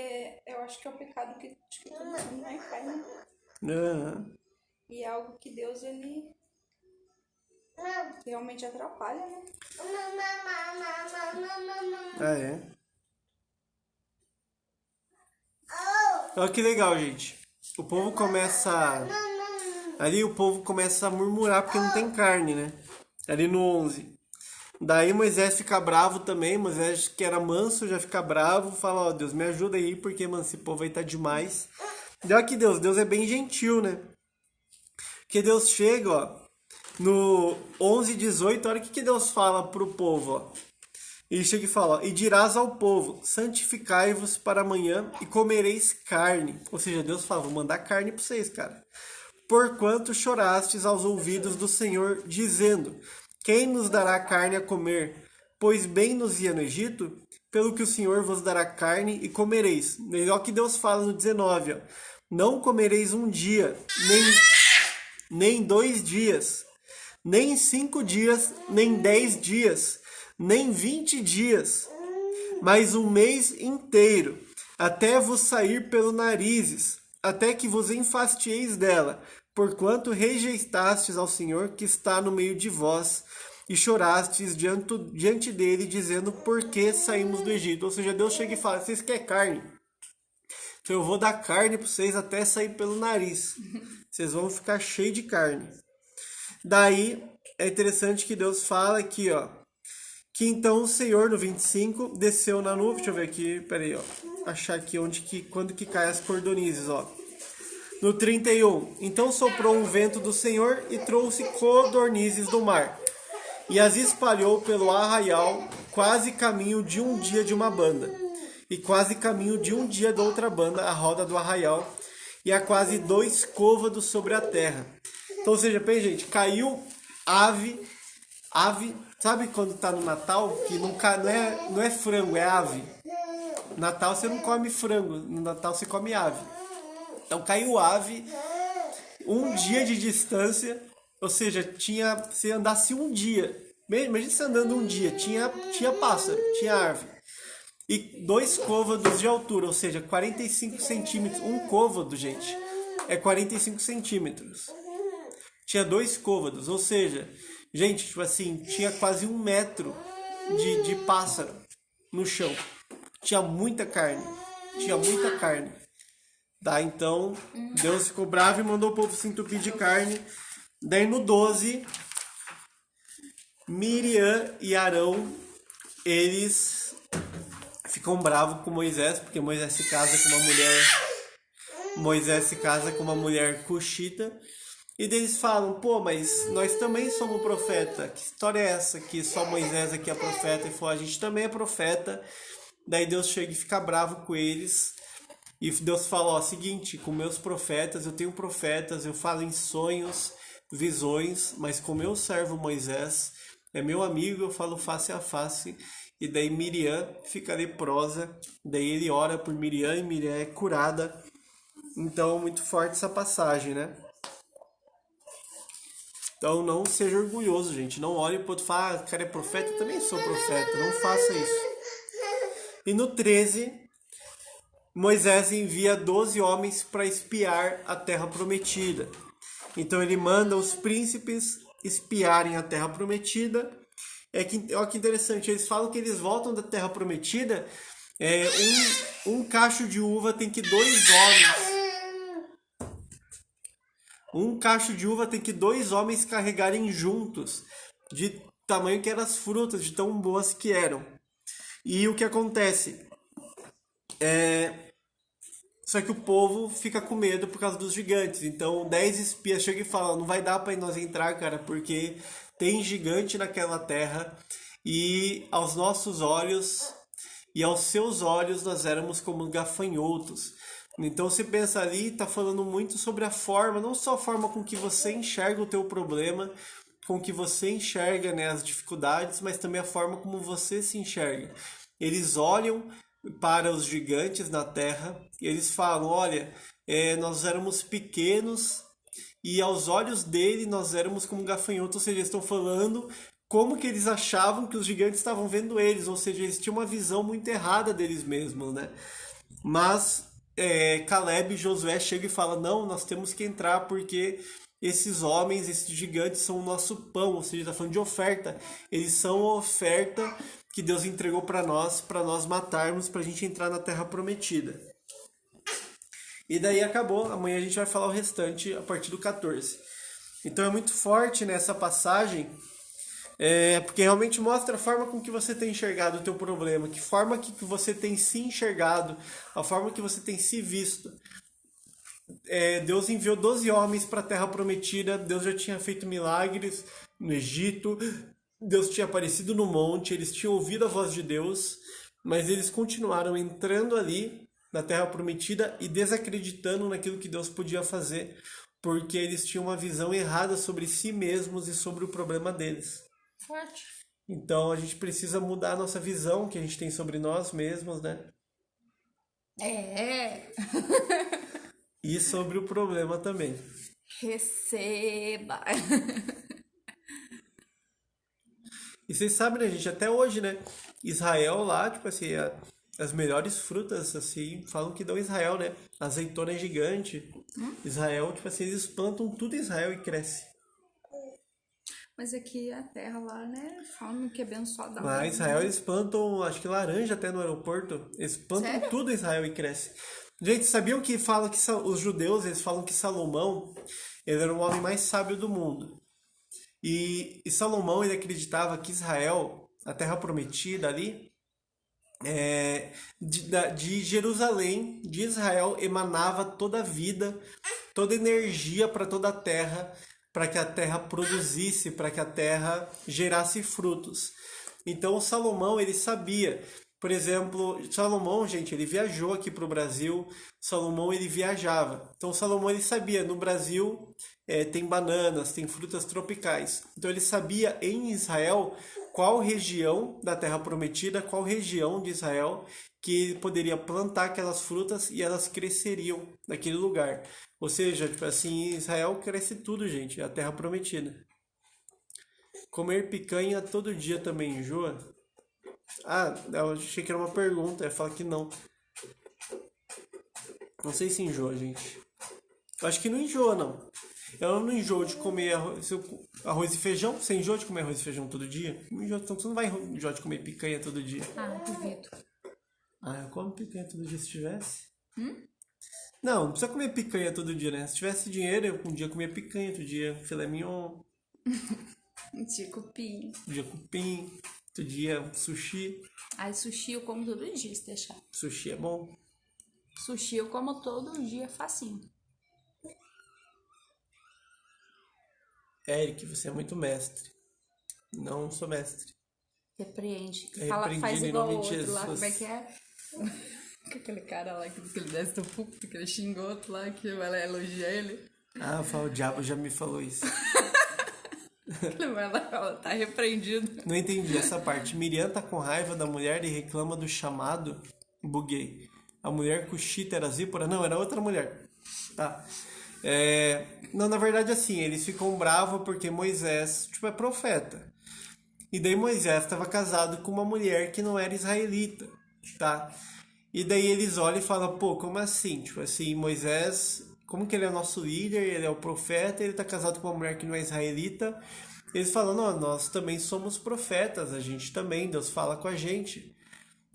eu acho que é o pecado que acho que todo mundo vai faz, né? Aham. E é algo que Deus, ele realmente atrapalha, né? Ah, é? Olha que legal, gente. O povo começa... Ali o povo começa a murmurar porque não tem carne, né? Ali no 11. Daí Moisés fica bravo também. Moisés, que era manso, já fica bravo. Fala, ó, Deus, me ajuda aí, porque, mano, esse povo aí tá demais. Deu aqui Deus é bem gentil, né? Porque Deus chega, ó, no 11:18, olha o que Deus fala pro povo, ó. Ele chega e fala, ó, e dirás ao povo, santificai-vos para amanhã e comereis carne. Ou seja, Deus fala, vou mandar carne pra vocês, cara. Porquanto chorastes aos ouvidos do Senhor, dizendo, quem nos dará carne a comer? Pois bem nos ia no Egito, pelo que o Senhor vos dará carne e comereis. Olha o que Deus fala no 19, ó. Não comereis um dia, nem 2 dias, nem 5 dias, nem 10 dias, nem 20 dias, mas um mês inteiro, até vos sair pelo narizes, até que vos enfastieis dela, porquanto rejeitastes ao Senhor que está no meio de vós, e chorastes diante dele, dizendo, por que saímos do Egito? Ou seja, Deus chega e fala, vocês querem carne? Então eu vou dar carne para vocês até sair pelo nariz. Vocês vão ficar cheios de carne. Daí, é interessante que Deus fala aqui, ó, que então o Senhor, no 25, desceu na nuvem, deixa eu ver aqui, peraí, ó, achar aqui quando que cai as cordonizes, ó. No 31, então soprou um vento do Senhor e trouxe codornizes do mar, e as espalhou pelo arraial, quase caminho de um dia de uma banda, e quase caminho de um dia da outra banda, a roda do arraial, e a quase 2 côvados sobre a terra. Então, ou seja, pensa, gente, caiu ave, sabe quando tá no Natal, que não é frango, é ave. Natal você não come frango, no Natal você come ave. Então caiu ave, um dia de distância, ou seja, se andasse um dia, imagina você andando um dia, tinha pássaro, tinha árvore. E 2 côvados de altura, ou seja, 45 centímetros. Um côvado, gente, é 45 centímetros. Tinha 2 côvados, ou seja, gente, tipo assim, tinha quase 1 metro de pássaro no chão. Tinha muita carne. Tá, então Deus ficou bravo e mandou o povo se entupir de carne. Daí no 12, Miriam e Arão, eles ficam bravos com Moisés, porque Moisés se casa com uma mulher cuxita. E daí eles falam, pô, mas nós também somos profeta. Que história é essa? Que só Moisés aqui é profeta. E falou, a gente também é profeta. Daí Deus chega e fica bravo com eles. E Deus fala, ó, seguinte, com meus profetas, eu tenho profetas, eu falo em sonhos, visões, mas com meu servo Moisés, é meu amigo, eu falo face a face. E daí Miriam fica leprosa. Daí ele ora por Miriam e Miriam é curada. Então, muito forte essa passagem, né? Então não seja orgulhoso, gente. Não olhe para o outro e fale, ah, cara é profeta, eu também sou profeta. Não faça isso. E no 13, Moisés envia 12 homens para espiar a terra prometida. Então ele manda os príncipes espiarem a terra prometida. Olha que interessante, eles falam que eles voltam da terra prometida. Um cacho de uva tem que 2 homens. Um cacho de uva tem que 2 homens carregarem juntos, de tamanho que eram as frutas, de tão boas que eram. E o que acontece? Só que o povo fica com medo por causa dos gigantes. Então 10 espias chegam e falam, não vai dar para nós entrar, cara, porque tem gigante naquela terra. E aos nossos olhos e aos seus olhos nós éramos como gafanhotos. Então você pensa ali, está falando muito sobre a forma, não só a forma com que você enxerga o teu problema, com que você enxerga, né, as dificuldades, mas também a forma como você se enxerga. Eles olham para os gigantes na terra e eles falam, olha, nós éramos pequenos e aos olhos dele nós éramos como gafanhotos, ou seja, eles estão falando como que eles achavam que os gigantes estavam vendo eles, ou seja, eles tinham uma visão muito errada deles mesmos, né? Mas Caleb e Josué chegam e falam, não, nós temos que entrar porque esses homens, esses gigantes são o nosso pão, ou seja, está falando de oferta. Eles são a oferta que Deus entregou para nós matarmos, para a gente entrar na terra prometida. E daí acabou, amanhã a gente vai falar o restante a partir do 14. Então é muito forte nessa passagem, porque realmente mostra a forma com que você tem enxergado o teu problema, que forma que você tem se enxergado, a forma que você tem se visto. Deus enviou 12 homens para a terra prometida, Deus já tinha feito milagres no Egito, Deus tinha aparecido no monte, eles tinham ouvido a voz de Deus, mas eles continuaram entrando ali na terra prometida e desacreditando naquilo que Deus podia fazer, porque eles tinham uma visão errada sobre si mesmos e sobre o problema deles. Forte. Então a gente precisa mudar a nossa visão que a gente tem sobre nós mesmos, né? E sobre o problema também. Receba. E vocês sabem, né, gente, até hoje, né? Israel lá, tipo assim, as melhores frutas, assim, falam que dão Israel, né? Azeitona é gigante. Israel, tipo assim, eles plantam tudo em Israel e cresce. Mas aqui a terra lá, né? Falam que é abençoada. Lá em Israel eles plantam, acho que laranja até no aeroporto. Eles plantam Sério? tudo em Israel e cresce. Gente, sabiam que fala que os judeus, eles falam que Salomão, ele era o homem mais sábio do mundo. E Salomão, ele acreditava que Israel, a terra prometida ali, de Jerusalém, de Israel, emanava toda a vida, toda a energia para toda a terra, para que a terra produzisse, para que a terra gerasse frutos. Então Salomão, ele sabia, por exemplo, Salomão, gente, ele viajou aqui para o Brasil, Salomão, ele viajava. Então Salomão, ele sabia, no Brasil tem bananas, tem frutas tropicais. Então ele sabia em Israel qual região da Terra Prometida, qual região de Israel que ele poderia plantar aquelas frutas e elas cresceriam naquele lugar. Ou seja, tipo assim, em Israel cresce tudo, gente, é a Terra Prometida. Comer picanha todo dia também enjoa? Ah, eu achei que era uma pergunta, eu ia falar que não. Não sei se enjoa, gente. Eu acho que não enjoa, não. Eu não enjoo de comer arroz e feijão. Você enjoa de comer arroz e feijão todo dia? Não enjoa, então você não vai enjoar de comer picanha todo dia. Ah, duvido. Ah, eu como picanha todo dia se tivesse. Não, não precisa comer picanha todo dia, né? Se tivesse dinheiro, eu um dia comia picanha, outro dia filé mignon, De cupim. outro dia cupim, outro dia sushi. Ai, sushi eu como todo dia, se deixar. Sushi é bom. Sushi eu como todo dia, facinho. Eric, você é muito mestre. Não sou mestre. Repreende. Eu Fala, repreendi faz em igual o nome de outro lá, Jesus. como é que é? Aquele cara lá que diz que ele desce do púlpito, que ele xingou outro lá, que ela elogia ele. Ah, o diabo já me falou isso. Ele vai lá e fala, tá repreendido. Não entendi essa parte. Miriam tá com raiva da mulher e reclama do chamado. Buguei. A mulher cuxita era Zípora? Não, era outra mulher. Tá. Não, na verdade, assim, eles ficam bravos porque Moisés, tipo, é profeta. E daí Moisés estava casado com uma mulher que não era israelita, tá? E daí eles olham e falam, pô, como assim? Tipo assim, Moisés, como que ele é nosso líder, ele é o profeta, ele tá casado com uma mulher que não é israelita. Eles falam, não, nós também somos profetas, a gente também, Deus fala com a gente.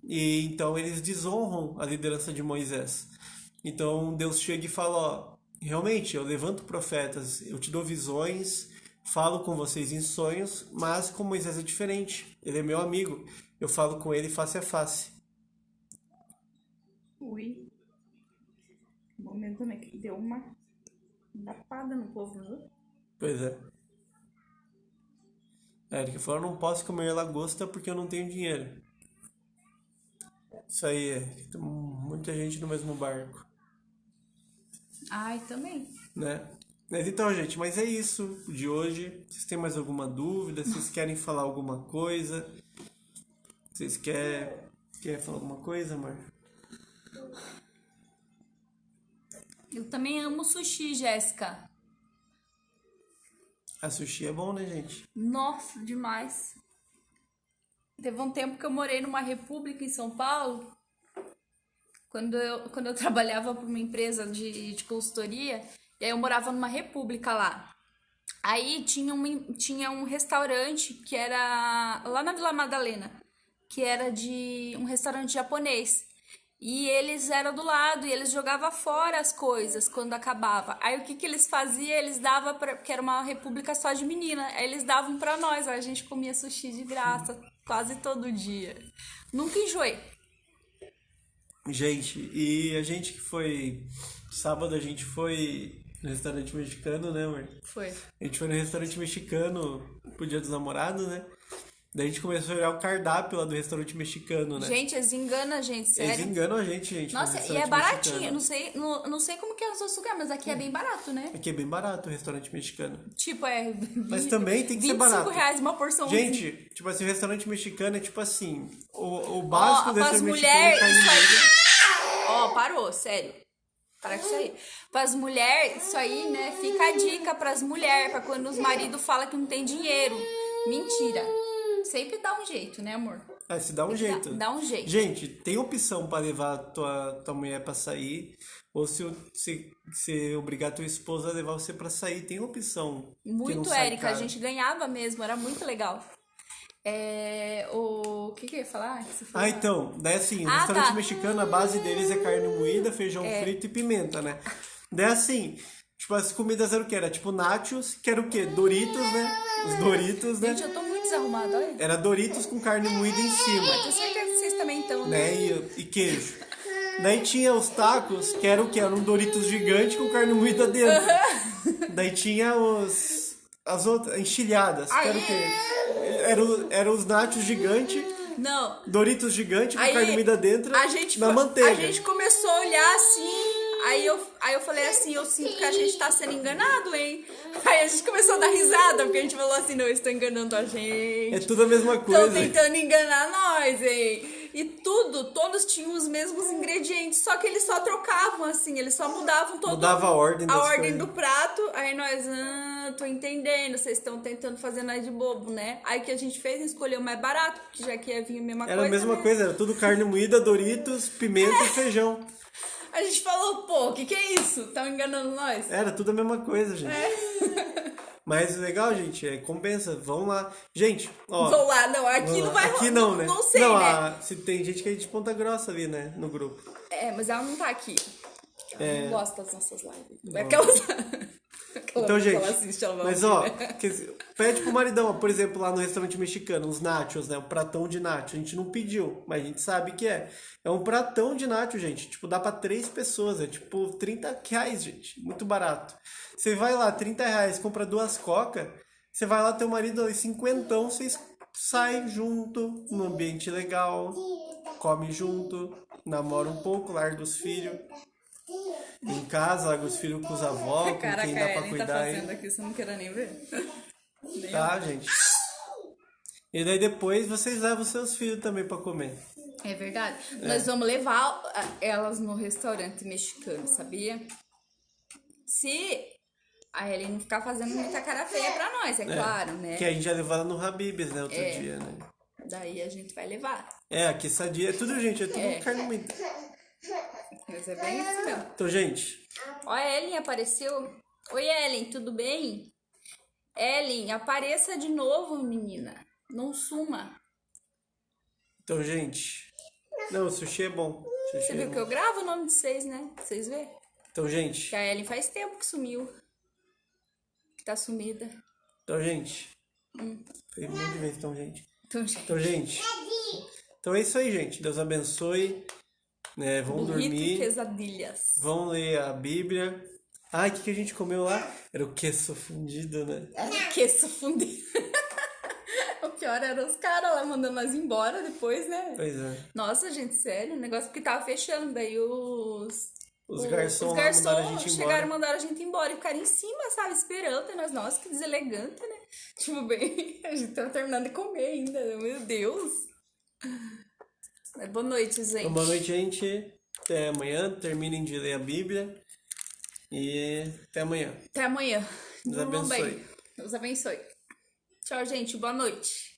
E então eles desonram a liderança de Moisés. Então Deus chega e fala, ó, realmente, eu levanto profetas, eu te dou visões, falo com vocês em sonhos, mas com Moisés é diferente. Ele é meu amigo, eu falo com ele face a face. Ui. O momento também que deu uma lapada no povo, viu? Pois é. A Erika falou, eu não posso comer lagosta porque eu não tenho dinheiro. Isso aí, Erika, tem muita gente no mesmo barco, Ai, também. né? Mas então, gente, mas é isso de hoje. Vocês têm mais alguma dúvida? Vocês querem falar alguma coisa? Vocês querem falar alguma coisa, amor? Eu também amo sushi, Jéssica. A sushi é bom, né, gente? Nossa, demais. Teve um tempo que eu morei numa república em São Paulo, quando eu trabalhava para uma empresa de consultoria, e aí eu morava numa república lá. Aí tinha um restaurante que era lá na Vila Madalena, que era de um restaurante japonês. E eles eram do lado e eles jogavam fora as coisas quando acabava. Aí o que eles faziam? Eles davam porque era uma república só de menina. Aí eles davam pra nós. Aí a gente comia sushi de graça quase todo dia. Nunca enjoei. Gente, e a gente que foi... Sábado a gente foi no restaurante mexicano, né, amor? Foi. A gente foi no restaurante mexicano pro Dia dos Namorados, né? Daí a gente começou a olhar o cardápio lá do restaurante mexicano, né? Gente, eles enganam a gente, sério. Eles enganam a gente. No Nossa, e restaurante é baratinho. mexicano. Não sei como que é os outros lugares, mas aqui é bem barato, né? Aqui é bem barato o restaurante mexicano. Tipo, é... Mas também tem que ser barato. R$25 uma porção. Gente, tipo assim, o restaurante mexicano é tipo assim... O básico Ó, do pras restaurante mexicano é mulheres, carne isso aí... moída. Ó, parou, sério. Para com isso aí. Pras mulheres, isso aí, né? Fica a dica pras mulheres, pra quando os maridos falam que não tem dinheiro. Mentira. Sempre dá um jeito, né, amor? Ah, se dá um jeito. Dá um jeito. Gente, tem opção pra levar a tua mulher pra sair. Ou se obrigar a tua esposa a levar você pra sair. Tem opção. que não Muito, sai Érica. A caro. gente ganhava mesmo, era muito legal. O que eu ia falar? Que você falou? Ah, então, daí assim, no Ah, restaurante tá. mexicano, a base deles é carne moída, feijão frito e pimenta, né? Daí assim, tipo, as comidas eram o quê? Era tipo nachos, que era o quê? Doritos, né? Os Doritos, né? Gente, eu tô muito desarrumada, olha. Era Doritos com carne moída em cima, Tenho certeza que vocês também estão, né? né? E queijo. Daí tinha os tacos, que era o quê? Era um Doritos gigante com carne moída dentro. Daí tinha as outras, enchilhadas, que era o quê? Era os nachos gigante, Não. Doritos gigante com Aí, carne moída dentro, a gente na manteiga. A gente começou a olhar assim, Aí eu falei assim, eu sinto que a gente tá sendo enganado, hein? Aí a gente começou a dar risada, porque a gente falou assim, não, eles estão enganando a gente. É tudo a mesma Estão coisa. tentando enganar nós, hein? E todos tinham os mesmos ingredientes, só que eles só trocavam, assim, eles só mudavam Mudava a ordem das coisas. do prato. Aí nós, tô entendendo, vocês estão tentando fazer nós de bobo, né? Aí que a gente fez, escolheu o mais barato, porque já que ia vir a mesma Era coisa, a mesma né? coisa, era tudo carne moída, Doritos, pimenta e feijão. A gente falou, pô, o que é isso? Estão enganando nós? Era tudo a mesma coisa, gente. Mas legal, gente, compensa, vão lá. Gente, ó. Vou lá, não, aqui não vai Aqui não, né? Não sei, não, né? Se tem gente que é de Ponta Grossa ali, né? No grupo. É, mas ela não tá aqui. Ela não gosta das nossas lives. Não. Aquelas... Então, gente, ela assiste, ela vai mas ouvir, ó, né? pede pro maridão, ó, por exemplo, lá no restaurante mexicano, os nachos, né? Um pratão de nacho. A gente não pediu, mas a gente sabe que é. É um pratão de nacho, gente. Tipo, dá pra 3 pessoas. É tipo R$30, gente. Muito barato. Você vai lá, R$30, compra 2 coca. Você vai lá, teu marido ali, 50, vocês saem junto, num ambiente legal, come junto, namora um pouco, larga os filhos. Em casa, larga os filhos com os avós, com Caraca, quem dá a pra Ellen tá cuidar aí. fazendo aqui, você não quer nem ver. Nem Tá, gente? E daí depois vocês levam os seus filhos também pra comer. É verdade. Nós vamos levar elas no restaurante mexicano, sabia? Se a Ellen não ficar fazendo muita cara feia pra nós, é claro, né? Que a gente já levou ela no Habib's, né, outro dia, né? Daí a gente vai levar. É, aqui sadia, é tudo, gente, é tudo carne moída. Mas é bem isso mesmo. Então, gente, Ó, a Ellen apareceu. Oi, Ellen, tudo bem? Ellen, apareça de novo, menina. Não suma. então, gente. Não, o sushi é bom. Sushi Você é viu bom. que eu gravo o nome de vocês, né? Vocês vê? Então, gente. Que a Ellen faz tempo que sumiu. Que tá sumida. Então, gente. Foi muito de vez, então, gente. Então, gente. Então, gente. Então é isso aí, gente. Deus abençoe. Né, vão Burrito e dormir. quesadilhas. Vão ler a Bíblia. Ai, o que a gente comeu lá? Era o queso fundido, né? Queso fundido. O pior era os caras lá mandando nós embora depois, né? Pois é. Nossa, gente, sério, o negócio porque tava fechando, daí Os garçons lá garçons mandaram a gente chegaram embora. e mandaram a gente embora e ficaram em cima, sabe, esperando, e nós, nossa, que deselegante, né? Tipo, bem, a gente tava terminando de comer ainda, meu Deus. Mas boa noite, gente. Então, boa noite, gente. Até amanhã. Terminem de ler a Bíblia. E até amanhã. Até amanhã. Deus Durmam abençoe. bem. Deus abençoe. Tchau, gente, boa noite.